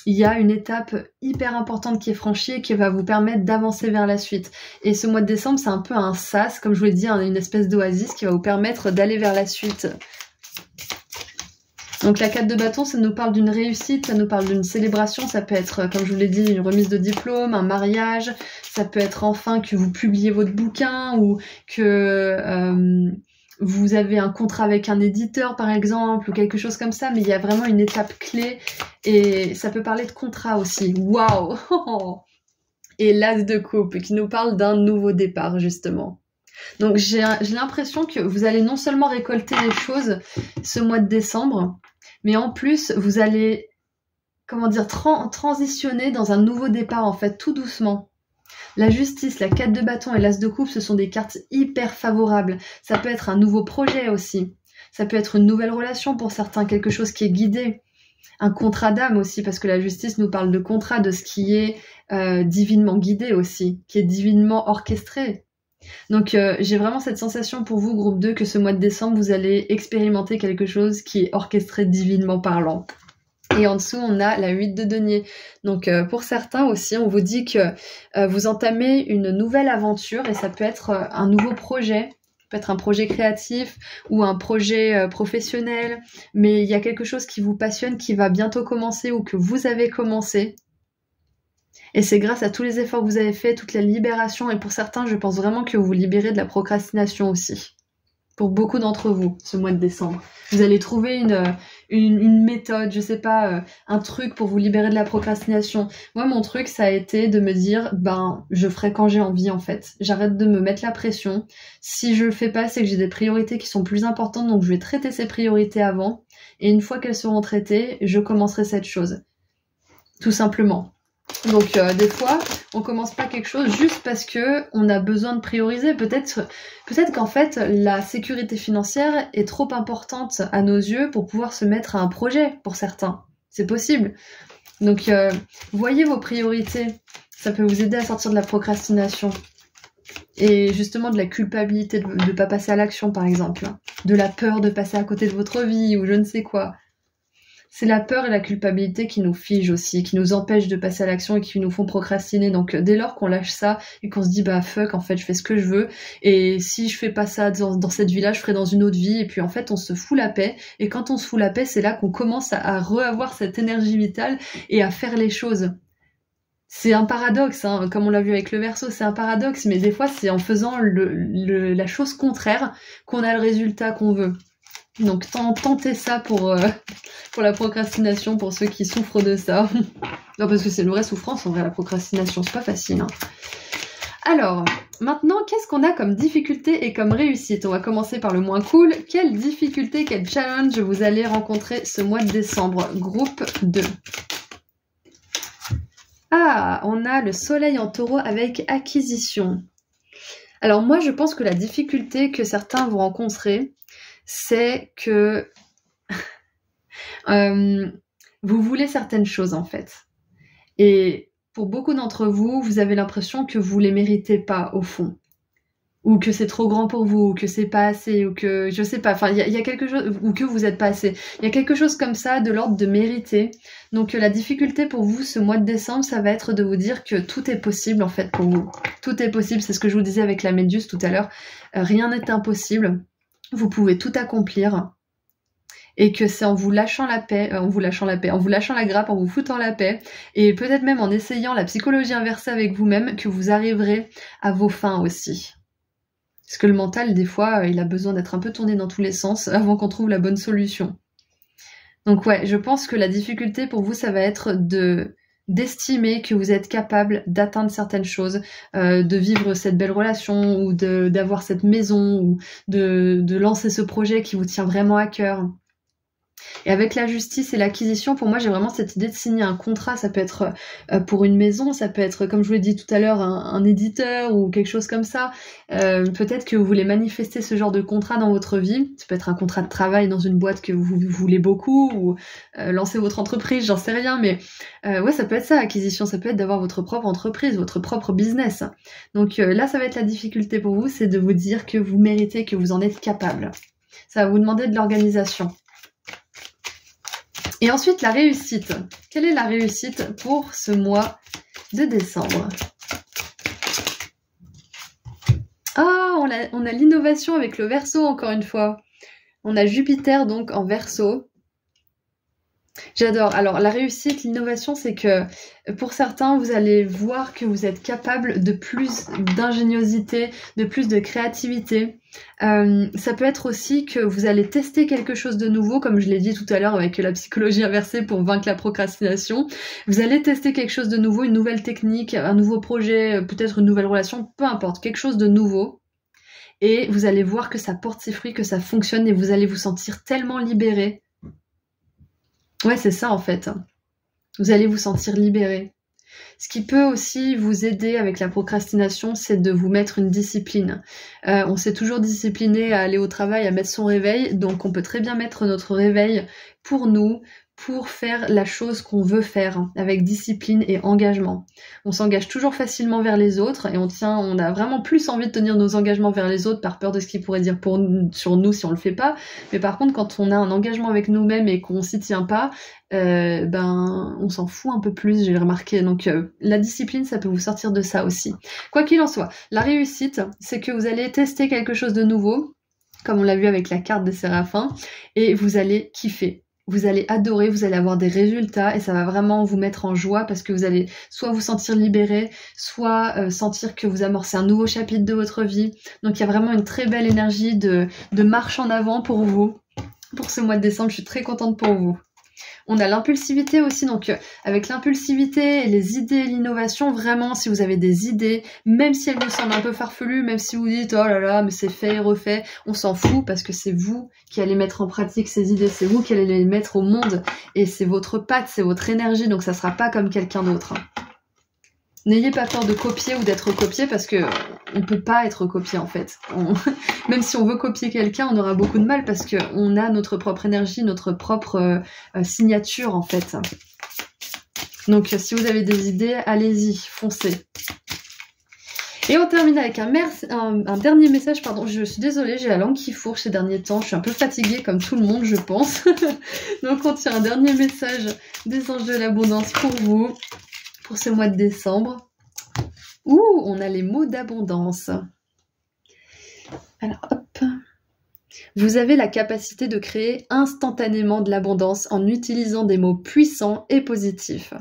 Il y a une étape hyper importante qui est franchie et qui va vous permettre d'avancer vers la suite. Et ce mois de décembre, c'est un peu un sas, comme je vous l'ai dit, une espèce d'oasis qui va vous permettre d'aller vers la suite. Donc la 4 de bâton, ça nous parle d'une réussite, ça nous parle d'une célébration, ça peut être, comme je vous l'ai dit, une remise de diplôme, un mariage, ça peut être enfin que vous publiez votre bouquin ou que... vous avez un contrat avec un éditeur par exemple ou quelque chose comme ça, mais il y a vraiment une étape clé et ça peut parler de contrat aussi. Waouh. Et l'as de coupe qui nous parle d'un nouveau départ justement. Donc j'ai l'impression que vous allez non seulement récolter les choses ce mois de décembre, mais en plus vous allez, comment dire, transitionner dans un nouveau départ en fait, tout doucement. La justice, la 4 de bâton et l'as de coupe, ce sont des cartes hyper favorables. Ça peut être un nouveau projet aussi. Ça peut être une nouvelle relation pour certains, quelque chose qui est guidé. Un contrat d'âme aussi, parce que la justice nous parle de contrat, de ce qui est divinement guidé aussi, qui est divinement orchestré. Donc j'ai vraiment cette sensation pour vous, groupe 2, que ce mois de décembre, vous allez expérimenter quelque chose qui est orchestré divinement parlant. Et en dessous, on a la 8 de denier. Donc pour certains aussi, on vous dit que vous entamez une nouvelle aventure et ça peut être un nouveau projet, peut être un projet créatif ou un projet professionnel, mais il y a quelque chose qui vous passionne, qui va bientôt commencer ou que vous avez commencé. Et c'est grâce à tous les efforts que vous avez faits, toute la libération, et pour certains, je pense vraiment que vous vous libérez de la procrastination aussi. Pour beaucoup d'entre vous, ce mois de décembre. Vous allez trouver une méthode, je sais pas, un truc pour vous libérer de la procrastination. Moi, mon truc, ça a été de me dire, je ferai quand j'ai envie, en fait. J'arrête de me mettre la pression. Si je le fais pas, c'est que j'ai des priorités qui sont plus importantes, donc je vais traiter ces priorités avant. Et une fois qu'elles seront traitées, je commencerai cette chose. Tout simplement. Donc des fois, on commence pas quelque chose juste parce que on a besoin de prioriser. Peut-être qu'en fait, la sécurité financière est trop importante à nos yeux pour pouvoir se mettre à un projet pour certains. C'est possible. Donc voyez vos priorités. Ça peut vous aider à sortir de la procrastination. Et justement de la culpabilité de ne pas passer à l'action, par exemple. De la peur de passer à côté de votre vie ou je ne sais quoi. C'est la peur et la culpabilité qui nous figent aussi, qui nous empêchent de passer à l'action et qui nous font procrastiner. Donc dès lors qu'on lâche ça et qu'on se dit fuck, en fait je fais ce que je veux et si je fais pas ça dans cette vie-là, je ferai dans une autre vie, et puis en fait on se fout la paix, et quand on se fout la paix, c'est là qu'on commence à re-avoir cette énergie vitale et à faire les choses. C'est un paradoxe, hein, comme on l'a vu avec le Verseau, c'est un paradoxe, mais des fois c'est en faisant la chose contraire qu'on a le résultat qu'on veut. Donc tentez ça pour la procrastination, pour ceux qui souffrent de ça. Non, parce que c'est une vraie souffrance en vrai, la procrastination, c'est pas facile. Hein. Alors, maintenant, qu'est-ce qu'on a comme difficulté et comme réussite? On va commencer par le moins cool. Quelle difficulté, quel challenge vous allez rencontrer ce mois de décembre? Groupe 2. Ah, on a le soleil en taureau avec acquisition. Alors moi, je pense que la difficulté que certains vont rencontrer, c'est que vous voulez certaines choses en fait. Et pour beaucoup d'entre vous, vous avez l'impression que vous les méritez pas au fond. ou que c'est trop grand pour vous, ou que c'est pas assez, ou que je sais pas, enfin il y a quelque chose, ou que vous êtes pas assez. Il y a quelque chose comme ça de l'ordre de mériter. Donc la difficulté pour vous ce mois de décembre, ça va être de vous dire que tout est possible en fait pour vous. Tout est possible, c'est ce que je vous disais avec la méduse tout à l'heure. Rien n'est impossible. Vous pouvez tout accomplir. Et que c'est en vous lâchant la paix, en vous lâchant la grappe, en vous foutant la paix, et peut-être même en essayant la psychologie inversée avec vous-même, que vous arriverez à vos fins aussi. Parce que le mental, des fois, il a besoin d'être un peu tourné dans tous les sens avant qu'on trouve la bonne solution. Donc ouais, je pense que la difficulté pour vous, ça va être d'estimer que vous êtes capable d'atteindre certaines choses, de vivre cette belle relation, ou d'avoir cette maison, ou de lancer ce projet qui vous tient vraiment à cœur. Et avec la justice et l'acquisition, pour moi, j'ai vraiment cette idée de signer un contrat. Ça peut être pour une maison, ça peut être, comme je vous l'ai dit tout à l'heure, un éditeur ou quelque chose comme ça. Peut-être que vous voulez manifester ce genre de contrat dans votre vie. Ça peut être un contrat de travail dans une boîte que vous voulez beaucoup, ou lancer votre entreprise, j'en sais rien. Mais ouais, ça peut être ça, acquisition. Ça peut être d'avoir votre propre entreprise, votre propre business. Donc là, ça va être la difficulté pour vous, c'est de vous dire que vous méritez, que vous en êtes capable. Ça va vous demander de l'organisation. Et ensuite, la réussite. Quelle est la réussite pour ce mois de décembre? Ah, on a l'innovation avec le Verseau, encore une fois. On a Jupiter, donc, en Verseau. J'adore. Alors, la réussite, l'innovation, c'est que pour certains, vous allez voir que vous êtes capable de plus d'ingéniosité, de plus de créativité. Ça peut être aussi que vous allez tester quelque chose de nouveau, comme je l'ai dit tout à l'heure avec la psychologie inversée pour vaincre la procrastination. Vous allez tester quelque chose de nouveau, une nouvelle technique, un nouveau projet, peut-être une nouvelle relation, peu importe, quelque chose de nouveau. Et vous allez voir que ça porte ses fruits, que ça fonctionne, et vous allez vous sentir tellement libéré. Ouais, c'est ça en fait. Vous allez vous sentir libéré. Ce qui peut aussi vous aider avec la procrastination, c'est de vous mettre une discipline. On s'est toujours discipliné à aller au travail, à mettre son réveil, donc on peut très bien mettre notre réveil pour nous, pour faire la chose qu'on veut faire, avec discipline et engagement. On s'engage toujours facilement vers les autres, et on a vraiment plus envie de tenir nos engagements vers les autres par peur de ce qu'ils pourraient dire sur nous si on le fait pas. Mais par contre, quand on a un engagement avec nous-mêmes et qu'on s'y tient pas, on s'en fout un peu plus, j'ai remarqué. Donc la discipline, ça peut vous sortir de ça aussi. Quoi qu'il en soit, la réussite, c'est que vous allez tester quelque chose de nouveau, comme on l'a vu avec la carte des séraphins, et vous allez kiffer. Vous allez adorer, vous allez avoir des résultats, et ça va vraiment vous mettre en joie, parce que vous allez soit vous sentir libéré, soit sentir que vous amorcez un nouveau chapitre de votre vie. Donc il y a vraiment une très belle énergie de marche en avant pour vous. Pour ce mois de décembre, je suis très contente pour vous. On a l'impulsivité aussi, donc avec l'impulsivité, les idées, l'innovation, vraiment, si vous avez des idées, même si elles vous semblent un peu farfelues, même si vous dites oh là là, mais c'est fait et refait, on s'en fout, parce que c'est vous qui allez mettre en pratique ces idées, c'est vous qui allez les mettre au monde, et c'est votre patte, c'est votre énergie, donc ça sera pas comme quelqu'un d'autre. N'ayez pas peur de copier ou d'être copié, parce que on peut pas être copié en fait. Même si on veut copier quelqu'un, on aura beaucoup de mal, parce qu'on a notre propre énergie, notre propre signature en fait. Donc si vous avez des idées, allez-y, foncez. Et on termine avec un dernier message, pardon, je suis désolée, j'ai la langue qui fourche ces derniers temps, je suis un peu fatiguée comme tout le monde je pense. Donc on tient un dernier message des anges de l'abondance pour vous. Pour ce mois de décembre. Ouh, on a les mots d'abondance. Alors, hop. Vous avez la capacité de créer instantanément de l'abondance en utilisant des mots puissants et positifs.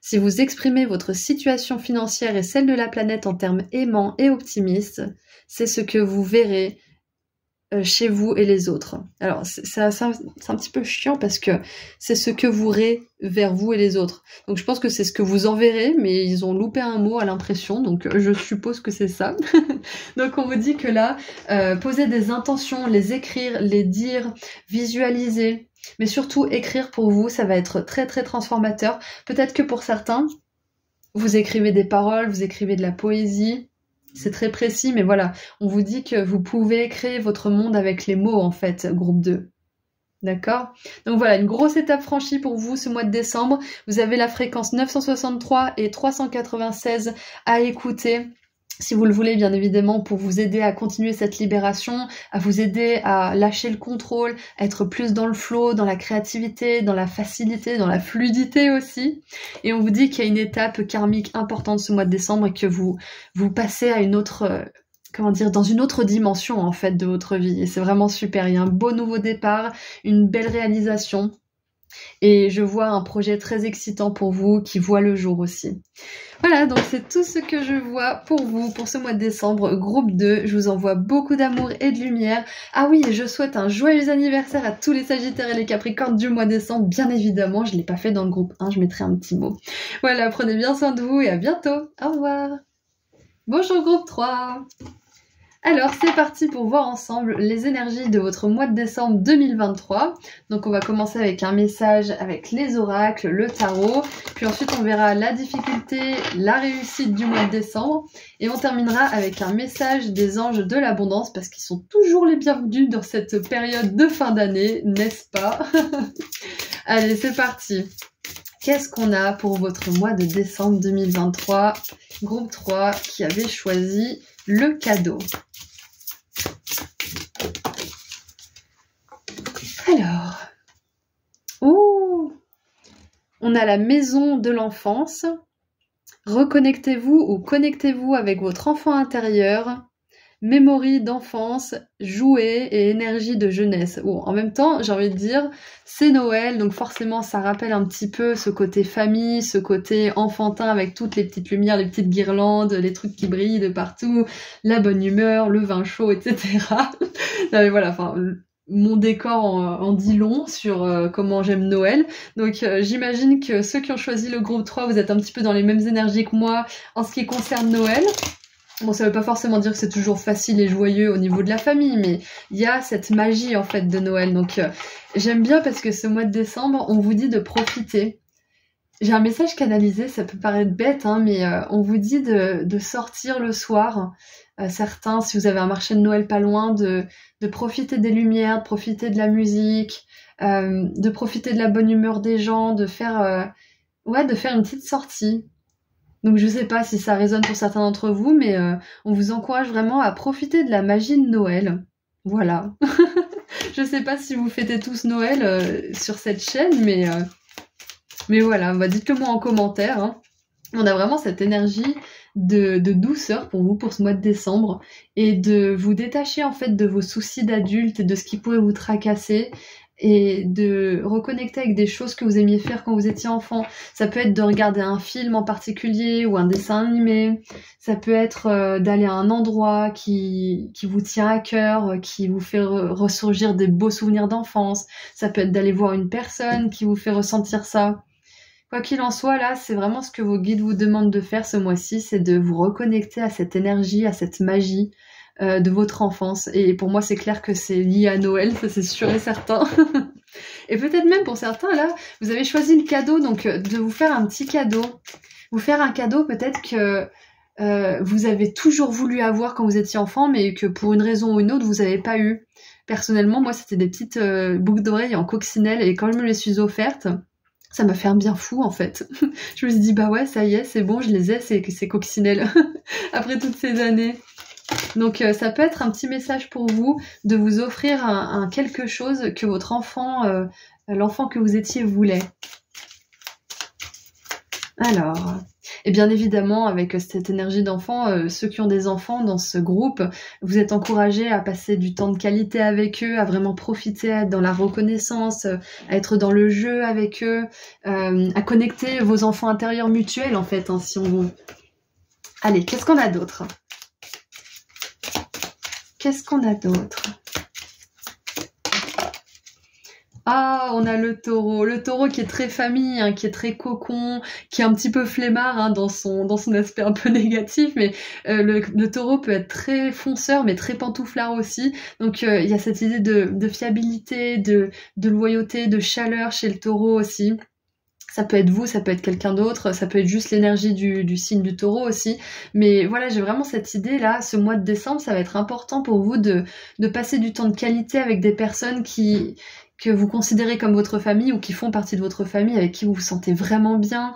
Si vous exprimez votre situation financière et celle de la planète en termes aimants et optimistes, c'est ce que vous verrez chez vous et les autres. Alors c'est un petit peu chiant, parce que c'est ce que vous verrez vers vous et les autres. Donc je pense que c'est ce que vous enverrez, mais ils ont loupé un mot à l'impression, donc je suppose que c'est ça. Donc on vous dit que là, poser des intentions, les écrire, les dire, visualiser, mais surtout écrire pour vous, ça va être très très transformateur. Peut-être que pour certains, vous écrivez des paroles, vous écrivez de la poésie, c'est très précis, mais voilà, on vous dit que vous pouvez créer votre monde avec les mots, en fait, groupe 2. D'accord? Donc voilà, une grosse étape franchie pour vous ce mois de décembre. Vous avez la fréquence 963 et 396 à écouter. si vous le voulez, bien évidemment, pour vous aider à continuer cette libération, à vous aider à lâcher le contrôle, à être plus dans le flow, dans la créativité, dans la facilité, dans la fluidité aussi. Et on vous dit qu'il y a une étape karmique importante ce mois de décembre et que vous passez à une autre, comment dire, dans une autre dimension en fait de votre vie. Et c'est vraiment super. Il y a un beau nouveau départ, une belle réalisation. Et je vois un projet très excitant pour vous qui voit le jour aussi. Voilà, donc c'est tout ce que je vois pour vous pour ce mois de décembre, groupe 2. Je vous envoie beaucoup d'amour et de lumière. Ah oui, et je souhaite un joyeux anniversaire à tous les Sagittaires et les Capricornes du mois de décembre. Bien évidemment, je ne l'ai pas fait dans le groupe 1, je mettrai un petit mot. Voilà, prenez bien soin de vous et à bientôt. Au revoir. Bonjour groupe 3. Alors, c'est parti pour voir ensemble les énergies de votre mois de décembre 2023. Donc, on va commencer avec un message avec les oracles, le tarot. Puis ensuite, on verra la difficulté, la réussite du mois de décembre. Et on terminera avec un message des anges de l'abondance parce qu'ils sont toujours les bienvenus dans cette période de fin d'année, n'est-ce pas? Allez, c'est parti. Qu'est-ce qu'on a pour votre mois de décembre 2023? Groupe 3 qui avait choisi le cadeau. Alors, on a la maison de l'enfance. Reconnectez-vous ou connectez-vous avec votre enfant intérieur. Mémoire d'enfance, jouets et énergie de jeunesse. Bon, en même temps, j'ai envie de dire, c'est Noël, donc forcément ça rappelle un petit peu ce côté famille, ce côté enfantin avec toutes les petites lumières, les petites guirlandes, les trucs qui brillent de partout, la bonne humeur, le vin chaud, etc. Non mais voilà, enfin, mon décor en dit long sur comment j'aime Noël. Donc j'imagine que ceux qui ont choisi le groupe 3, vous êtes un petit peu dans les mêmes énergies que moi en ce qui concerne Noël. Bon, ça veut pas forcément dire que c'est toujours facile et joyeux au niveau de la famille, mais il y a cette magie en fait de Noël. Donc j'aime bien parce que ce mois de décembre, on vous dit de profiter. J'ai un message canalisé, ça peut paraître bête, hein, mais on vous dit de sortir le soir. Certains, si vous avez un marché de Noël pas loin, de profiter des lumières, de profiter de la musique, de profiter de la bonne humeur des gens, de faire une petite sortie. Donc je sais pas si ça résonne pour certains d'entre vous, mais on vous encourage vraiment à profiter de la magie de Noël. Voilà. Je sais pas si vous fêtez tous Noël sur cette chaîne, mais voilà, dites-le moi en commentaire. Hein. On a vraiment cette énergie de douceur pour vous pour ce mois de décembre et de vous détacher en fait de vos soucis d'adulte et de ce qui pourrait vous tracasser et de reconnecter avec des choses que vous aimiez faire quand vous étiez enfant. Ça peut être de regarder un film en particulier ou un dessin animé. Ça peut être d'aller à un endroit qui vous tient à cœur, qui vous fait ressurgir des beaux souvenirs d'enfance. Ça peut être d'aller voir une personne qui vous fait ressentir ça. Quoi qu'il en soit, là, c'est vraiment ce que vos guides vous demandent de faire ce mois-ci, c'est de vous reconnecter à cette énergie, à cette magie de votre enfance. Et pour moi, c'est clair que c'est lié à Noël, ça c'est sûr et certain. Et peut-être même pour certains, là, vous avez choisi le cadeau, donc de vous faire un petit cadeau. Vous faire un cadeau peut-être que vous avez toujours voulu avoir quand vous étiez enfant, mais que pour une raison ou une autre, vous n'avez pas eu. Personnellement, moi, c'était des petites boucles d'oreilles en coccinelle, et quand je me les suis offertes, ça m'a fait un bien fou en fait. Je me suis dit bah ouais, ça y est, c'est bon, je les ai, ces coccinelles après toutes ces années. Donc ça peut être un petit message pour vous de vous offrir un quelque chose que votre enfant, l'enfant que vous étiez voulait. Alors, et bien évidemment, avec cette énergie d'enfant, ceux qui ont des enfants dans ce groupe, vous êtes encouragés à passer du temps de qualité avec eux, à vraiment profiter, à être dans la reconnaissance, à être dans le jeu avec eux, à connecter vos enfants intérieurs mutuels en fait, hein, si on veut. Allez, qu'est-ce qu'on a d'autre? Qu'est-ce qu'on a d'autre? Ah, on a le taureau qui est très famille, hein, qui est très cocon, qui est un petit peu flemmard hein, dans son aspect un peu négatif, mais le taureau peut être très fonceur, mais très pantouflard aussi. Donc il y a cette idée de fiabilité, de loyauté, de chaleur chez le taureau aussi. Ça peut être vous, ça peut être quelqu'un d'autre, ça peut être juste l'énergie du signe du taureau aussi. Mais voilà, j'ai vraiment cette idée là, ce mois de décembre, ça va être important pour vous de passer du temps de qualité avec des personnes que vous considérez comme votre famille ou qui font partie de votre famille, avec qui vous vous sentez vraiment bien.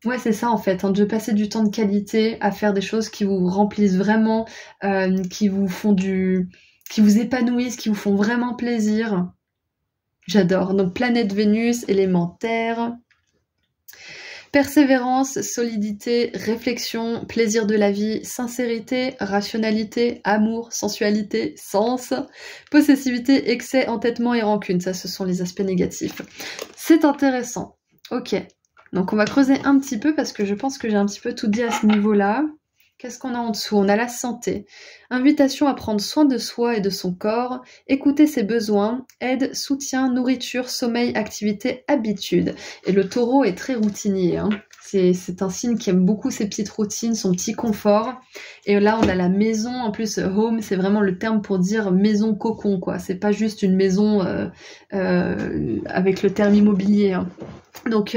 Ouais, c'est ça en fait, hein, de passer du temps de qualité à faire des choses qui vous remplissent vraiment, qui vous font qui vous épanouissent, qui vous font vraiment plaisir. J'adore. Donc planète Vénus, élément terre. Persévérance, solidité, réflexion, plaisir de la vie, sincérité, rationalité, amour, sensualité, sens, possessivité, excès, entêtement et rancune. Ça, ce sont les aspects négatifs. C'est intéressant. Ok. Donc on va creuser un petit peu parce que je pense que j'ai un petit peu tout dit à ce niveau-là. Qu'est-ce qu'on a en dessous? On a la santé. Invitation à prendre soin de soi et de son corps, écouter ses besoins, aide, soutien, nourriture, sommeil, activité, habitude. Et le taureau est très routinier, hein. C'est un signe qui aime beaucoup ses petites routines, son petit confort. Et là, on a la maison. En plus, home, c'est vraiment le terme pour dire maison cocon, quoi. C'est pas juste une maison avec le terme immobilier, hein. Donc,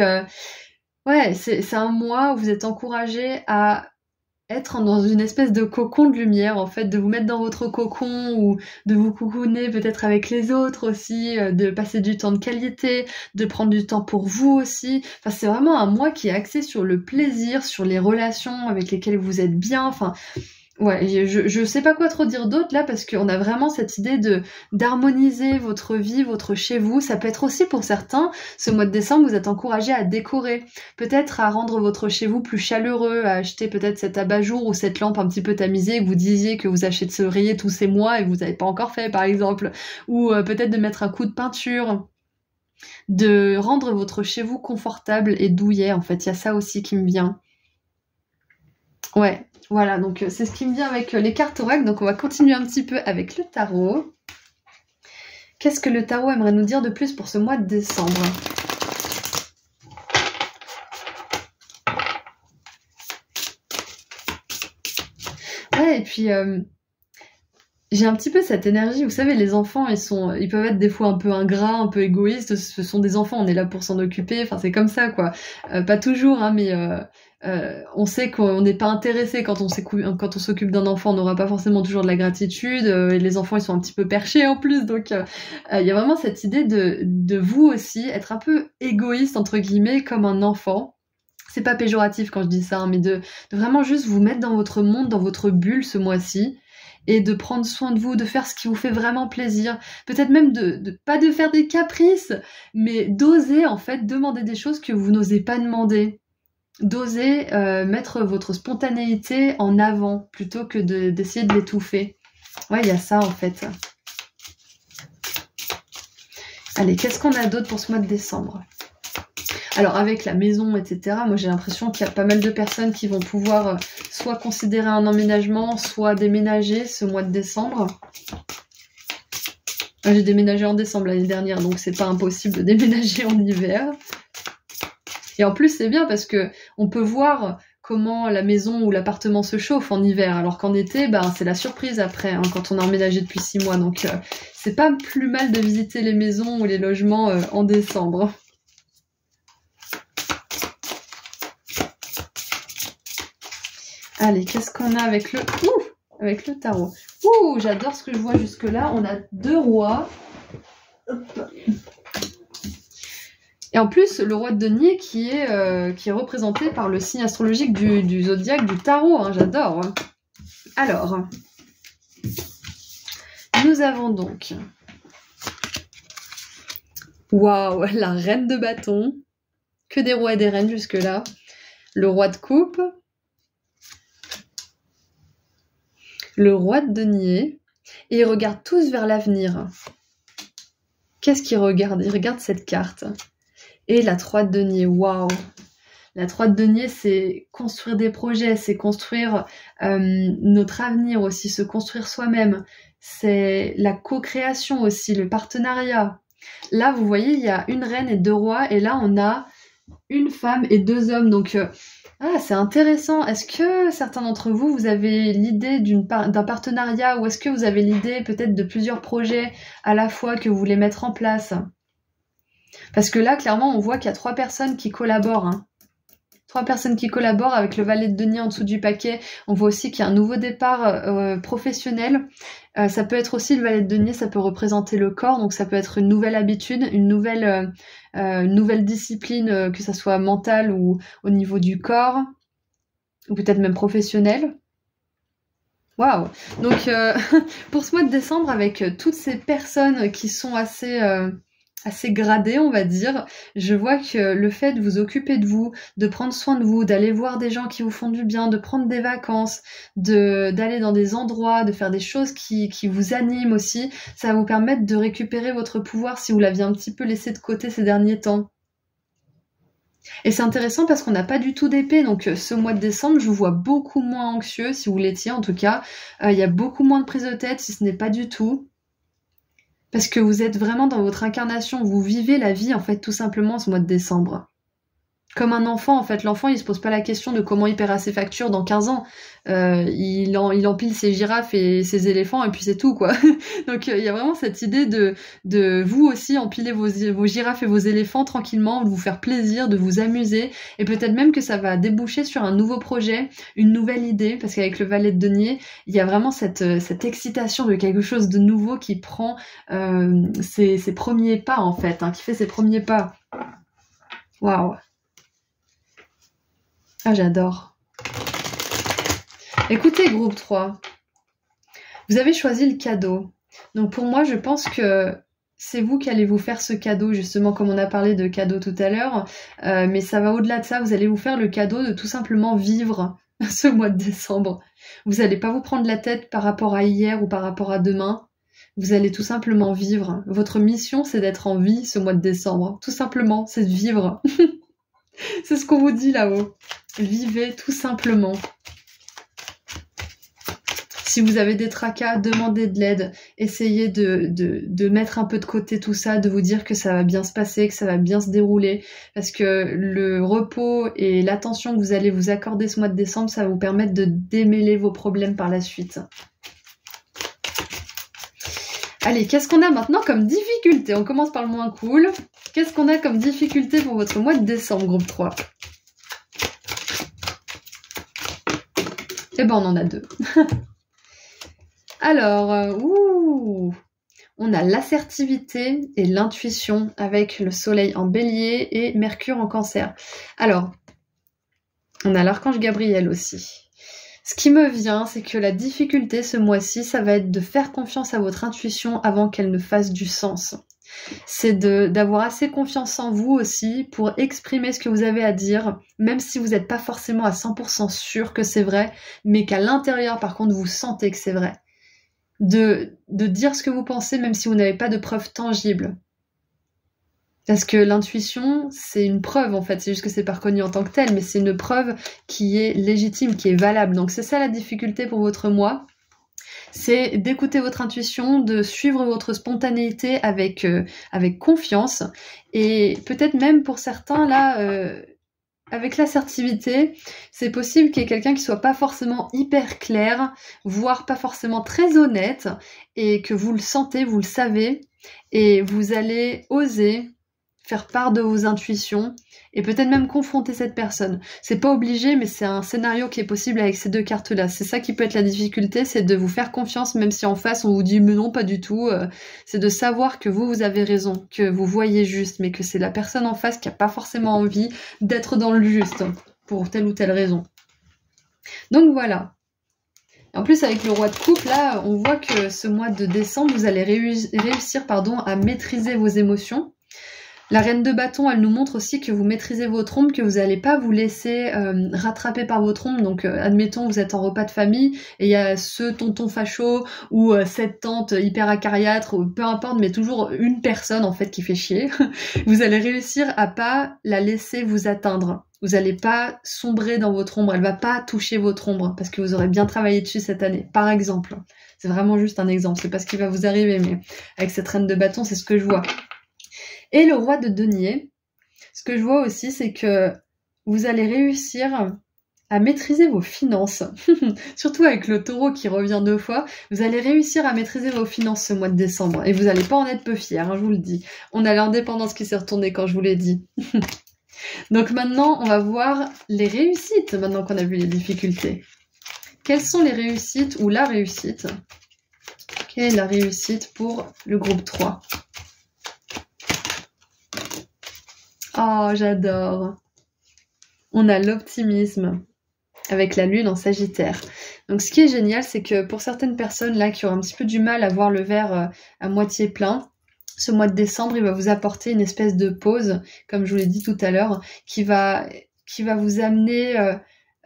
ouais, c'est un mois où vous êtes encouragé à être dans une espèce de cocon de lumière, en fait, de vous mettre dans votre cocon ou de vous cocooner peut-être avec les autres aussi, de passer du temps de qualité, de prendre du temps pour vous aussi. Enfin, c'est vraiment un mois qui est axé sur le plaisir, sur les relations avec lesquelles vous êtes bien. Enfin, ouais, je sais pas quoi trop dire d'autre là parce qu'on a vraiment cette idée d'harmoniser votre vie, votre chez vous. Ça peut être aussi pour certains, ce mois de décembre, vous êtes encouragé à décorer, peut-être à rendre votre chez vous plus chaleureux, à acheter peut-être cet abat-jour ou cette lampe un petit peu tamisée que vous disiez que vous achèteriez tous ces mois et que vous n'avez pas encore fait par exemple, ou peut-être de mettre un coup de peinture, de rendre votre chez vous confortable et douillet. En fait, il y a ça aussi qui me vient. Ouais. Voilà, donc c'est ce qui me vient avec les cartes oracle. Donc on va continuer un petit peu avec le tarot. Qu'est-ce que le tarot aimerait nous dire de plus pour ce mois de décembre? Ouais, et puis j'ai un petit peu cette énergie. Vous savez, les enfants, ils peuvent être des fois un peu ingrats, un peu égoïstes. Ce sont des enfants, on est là pour s'en occuper. Enfin, c'est comme ça, quoi. Pas toujours, hein, mais on sait qu'on n'est pas intéressé quand on s'occupe d'un enfant. On n'aura pas forcément toujours de la gratitude. Et les enfants, ils sont un petit peu perchés en plus. Donc, il y a vraiment cette idée de vous aussi être un peu égoïste entre guillemets, comme un enfant. C'est pas péjoratif quand je dis ça, hein, mais de vraiment juste vous mettre dans votre monde, dans votre bulle ce mois-ci. Et de prendre soin de vous, de faire ce qui vous fait vraiment plaisir. Peut-être même pas de faire des caprices, mais d'oser en fait demander des choses que vous n'osez pas demander. D'oser mettre votre spontanéité en avant plutôt que d'essayer de l'étouffer. Ouais, il y a ça en fait. Allez, qu'est-ce qu'on a d'autre pour ce mois de décembre? Alors avec la maison, etc., moi j'ai l'impression qu'il y a pas mal de personnes qui vont pouvoir soit considérer un emménagement, soit déménager ce mois de décembre. J'ai déménagé en décembre l'année dernière, donc c'est pas impossible de déménager en hiver. Et en plus c'est bien parce que on peut voir comment la maison ou l'appartement se chauffe en hiver, alors qu'en été, c'est la surprise après, hein, quand on a emménagé depuis 6 mois. Donc c'est pas plus mal de visiter les maisons ou les logements en décembre. Allez, qu'est-ce qu'on a avec le tarot? Ouh, j'adore ce que je vois jusque-là. On a 2 rois. Hop. Et en plus, le roi de denier qui est représenté par le signe astrologique du zodiaque du tarot. Hein, j'adore. Alors, nous avons donc... Waouh, la reine de bâton. Que des rois et des reines jusque-là. Le roi de coupe. Le roi de denier, et ils regardent tous vers l'avenir. Qu'est-ce qu'ils regardent? Ils regardent cette carte. Et la 3 de denier, waouh! La 3 de denier, c'est construire des projets, c'est construire notre avenir aussi, se construire soi-même. C'est la co-création aussi, le partenariat. Là, vous voyez, il y a une reine et 2 rois, et là, on a une femme et 2 hommes. Donc... Ah, c'est intéressant. Est-ce que certains d'entre vous, vous avez l'idée d'un partenariat ou est-ce que vous avez l'idée peut-être de plusieurs projets à la fois que vous voulez mettre en place? Parce que là, clairement, on voit qu'il y a 3 personnes qui collaborent. Hein. 3 personnes qui collaborent. Avec le valet de denier en dessous du paquet, on voit aussi qu'il y a un nouveau départ professionnel. Ça peut être aussi le valet de denier, ça peut représenter le corps, donc ça peut être une nouvelle habitude, une nouvelle discipline, que ça soit mentale ou au niveau du corps, ou peut-être même professionnelle. Waouh! Donc pour ce mois de décembre, avec toutes ces personnes qui sont assez gradées, on va dire, je vois que le fait de vous occuper de vous, de prendre soin de vous, d'aller voir des gens qui vous font du bien, de prendre des vacances, d'aller dans des endroits, de faire des choses qui vous animent aussi, ça va vous permettre de récupérer votre pouvoir si vous l'aviez un petit peu laissé de côté ces derniers temps. Et c'est intéressant parce qu'on n'a pas du tout d'épée, donc ce mois de décembre, je vous vois beaucoup moins anxieux, si vous l'étiez en tout cas. Il y a beaucoup moins de prise de tête, si ce n'est pas du tout. Parce que vous êtes vraiment dans votre incarnation, vous vivez la vie en fait tout simplement ce mois de décembre. Comme un enfant, en fait, l'enfant il se pose pas la question de comment il paiera ses factures dans 15 ans. Il empile ses girafes et ses éléphants et puis c'est tout quoi. Donc il y a vraiment cette idée de vous aussi empiler vos girafes et vos éléphants tranquillement, de vous faire plaisir, de vous amuser et peut-être même que ça va déboucher sur un nouveau projet, une nouvelle idée, parce qu'avec le valet de denier, il y a vraiment cette excitation de quelque chose de nouveau qui prend ses premiers pas en fait, qui fait ses premiers pas. Waouh! Ah, j'adore. Écoutez, groupe 3, vous avez choisi le cadeau. Donc pour moi, je pense que c'est vous qui allez vous faire ce cadeau, justement comme on a parlé de cadeau tout à l'heure. Mais ça va au-delà de ça, vous allez vous faire le cadeau de tout simplement vivre ce mois de décembre. Vous n'allez pas vous prendre la tête par rapport à hier ou par rapport à demain. Vous allez tout simplement vivre. Votre mission, c'est d'être en vie ce mois de décembre. Tout simplement, c'est de vivre. C'est ce qu'on vous dit là-haut. Vivez tout simplement. Si vous avez des tracas, demandez de l'aide. Essayez de mettre un peu de côté tout ça, de vous dire que ça va bien se passer, que ça va bien se dérouler. Parce que le repos et l'attention que vous allez vous accorder ce mois de décembre, ça va vous permettre de démêler vos problèmes par la suite. Allez, qu'est-ce qu'on a maintenant comme difficulté? On commence par le moins cool. Qu'est-ce qu'on a comme difficulté pour votre mois de décembre, groupe 3? Eh ben, on en a 2. Alors, on a l'assertivité et l'intuition avec le soleil en bélier et Mercure en cancer. Alors, on a l'archange Gabriel aussi. Ce qui me vient, c'est que la difficulté ce mois-ci, ça va être de faire confiance à votre intuition avant qu'elle ne fasse du sens. C'est d'avoir assez confiance en vous aussi pour exprimer ce que vous avez à dire, même si vous n'êtes pas forcément à 100% sûr que c'est vrai, mais qu'à l'intérieur, par contre, vous sentez que c'est vrai. De dire ce que vous pensez, même si vous n'avez pas de preuves tangibles. Parce que l'intuition, c'est une preuve en fait, c'est juste que c'est pas reconnu en tant que tel, mais c'est une preuve qui est légitime, qui est valable. Donc c'est ça la difficulté pour votre mois, c'est d'écouter votre intuition, de suivre votre spontanéité avec confiance, et peut-être même pour certains là, avec l'assertivité, c'est possible qu'il y ait quelqu'un qui soit pas forcément hyper clair, voire pas forcément très honnête, et que vous le sentez, vous le savez, et vous allez oser faire part de vos intuitions et peut-être même confronter cette personne. C'est pas obligé, mais c'est un scénario qui est possible avec ces 2 cartes-là. C'est ça qui peut être la difficulté, c'est de vous faire confiance, même si en face on vous dit mais non, pas du tout. C'est de savoir que vous avez raison, que vous voyez juste, mais que c'est la personne en face qui a pas forcément envie d'être dans le juste pour telle ou telle raison. Donc voilà. En plus, avec le roi de coupe, là, on voit que ce mois de décembre, vous allez réussir à maîtriser vos émotions. La reine de bâton, elle nous montre aussi que vous maîtrisez votre ombre, que vous n'allez pas vous laisser rattraper par votre ombre. Donc, admettons, vous êtes en repas de famille et il y a ce tonton facho ou cette tante hyper acariâtre, ou peu importe, mais toujours une personne en fait qui fait chier. Vous allez réussir à pas la laisser vous atteindre. Vous n'allez pas sombrer dans votre ombre, elle va pas toucher votre ombre parce que vous aurez bien travaillé dessus cette année, par exemple. C'est vraiment juste un exemple, c'est pas ce qui va vous arriver, mais avec cette reine de bâton, c'est ce que je vois. Et le roi de denier, ce que je vois aussi, c'est que vous allez réussir à maîtriser vos finances. Surtout avec le taureau qui revient 2 fois, vous allez réussir à maîtriser vos finances ce mois de décembre. Et vous n'allez pas en être peu fiers, je vous le dis. On a l'indépendance qui s'est retournée quand je vous l'ai dit. Donc maintenant, on va voir les réussites, maintenant qu'on a vu les difficultés. Quelles sont les réussites ou la réussite? Quelle est la réussite pour le groupe 3? Oh, j'adore. On a l'optimisme avec la lune en Sagittaire. Donc ce qui est génial, c'est que pour certaines personnes là qui ont un petit peu du mal à voir le verre à moitié plein, ce mois de décembre, il va vous apporter une espèce de pause, comme je vous l'ai dit tout à l'heure, qui va vous amener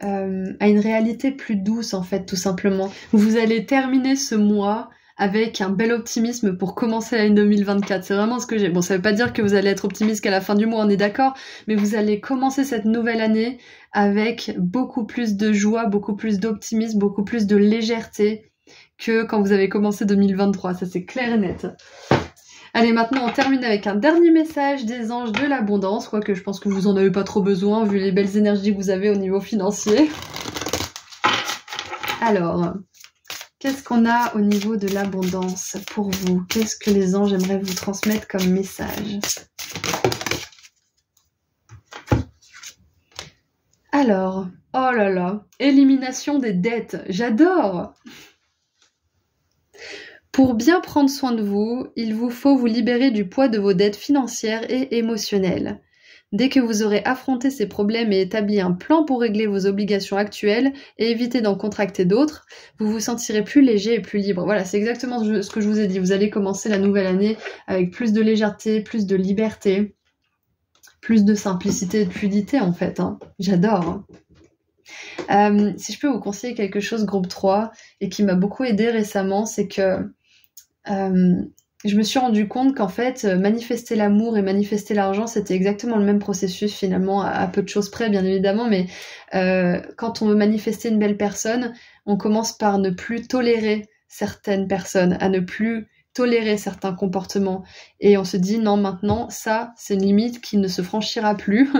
à une réalité plus douce en fait, tout simplement. Vous allez terminer ce mois avec un bel optimisme pour commencer l'année 2024. C'est vraiment ce que j'ai. Bon, ça veut pas dire que vous allez être optimiste qu'à la fin du mois, on est d'accord, mais vous allez commencer cette nouvelle année avec beaucoup plus de joie, beaucoup plus d'optimisme, beaucoup plus de légèreté que quand vous avez commencé 2023. Ça, c'est clair et net. Allez, maintenant, on termine avec un dernier message des anges de l'abondance, quoique je pense que vous en avez pas trop besoin, vu les belles énergies que vous avez au niveau financier. Alors, qu'est-ce qu'on a au niveau de l'abondance pour vous? Qu'est-ce que les anges aimeraient vous transmettre comme message? Alors, oh là là, élimination des dettes, j'adore! Pour bien prendre soin de vous, il vous faut vous libérer du poids de vos dettes financières et émotionnelles. Dès que vous aurez affronté ces problèmes et établi un plan pour régler vos obligations actuelles et éviter d'en contracter d'autres, vous vous sentirez plus léger et plus libre. Voilà, c'est exactement ce que je vous ai dit. Vous allez commencer la nouvelle année avec plus de légèreté, plus de liberté, plus de simplicité et de fluidité en fait. Hein. J'adore. Si je peux vous conseiller quelque chose, groupe 3, et qui m'a beaucoup aidé récemment, c'est que je me suis rendu compte qu'en fait, manifester l'amour et manifester l'argent, c'était exactement le même processus finalement, à peu de choses près bien évidemment, mais quand on veut manifester une belle personne, on commence par ne plus tolérer certaines personnes, à ne plus tolérer certains comportements, et on se dit non, maintenant ça c'est une limite qui ne se franchira plus,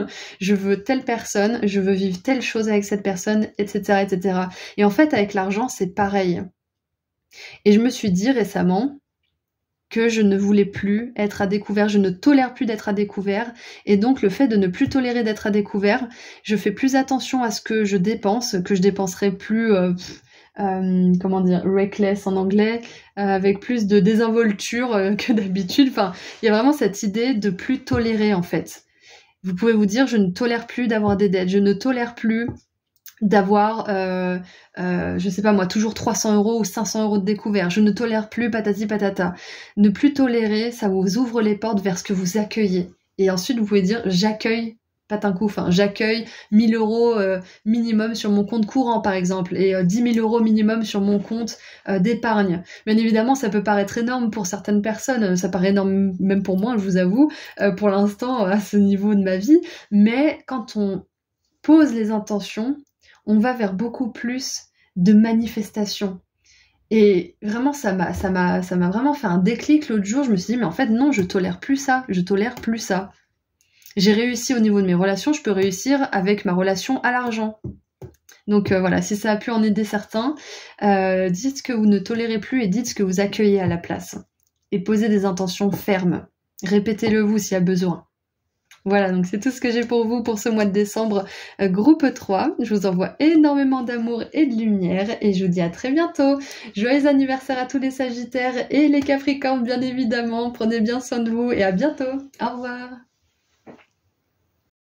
je veux telle personne, je veux vivre telle chose avec cette personne, etc. etc. Et en fait avec l'argent c'est pareil. Et je me suis dit récemment que je ne voulais plus être à découvert, je ne tolère plus d'être à découvert, et donc le fait de ne plus tolérer d'être à découvert, je fais plus attention à ce que je dépense, que je dépenserai plus, comment dire, reckless en anglais, avec plus de désinvolture que d'habitude. Enfin, il y a vraiment cette idée de plus tolérer en fait. Vous pouvez vous dire, je ne tolère plus d'avoir des dettes, je ne tolère plus d'avoir, je sais pas moi, toujours 300 € ou 500 € de découvert. Je ne tolère plus patati patata. Ne plus tolérer, ça vous ouvre les portes vers ce que vous accueillez. Et ensuite, vous pouvez dire, j'accueille, pas un coup, enfin, j'accueille 1000 € minimum sur mon compte courant, par exemple, et 10 000 € minimum sur mon compte d'épargne. Bien évidemment, ça peut paraître énorme pour certaines personnes, ça paraît énorme même pour moi, je vous avoue, pour l'instant, à ce niveau de ma vie, mais quand on pose les intentions, on va vers beaucoup plus de manifestations. Et vraiment, ça m'a vraiment fait un déclic l'autre jour. Je me suis dit, mais en fait, non, je tolère plus ça. Je tolère plus ça. J'ai réussi au niveau de mes relations, je peux réussir avec ma relation à l'argent. Donc voilà, si ça a pu en aider certains, dites ce que vous ne tolérez plus et dites ce que vous accueillez à la place. Et posez des intentions fermes. Répétez-le vous s'il y a besoin. Voilà, donc c'est tout ce que j'ai pour vous pour ce mois de décembre, groupe 3. Je vous envoie énormément d'amour et de lumière et je vous dis à très bientôt. Joyeux anniversaire à tous les Sagittaires et les Capricornes bien évidemment. Prenez bien soin de vous et à bientôt. Au revoir.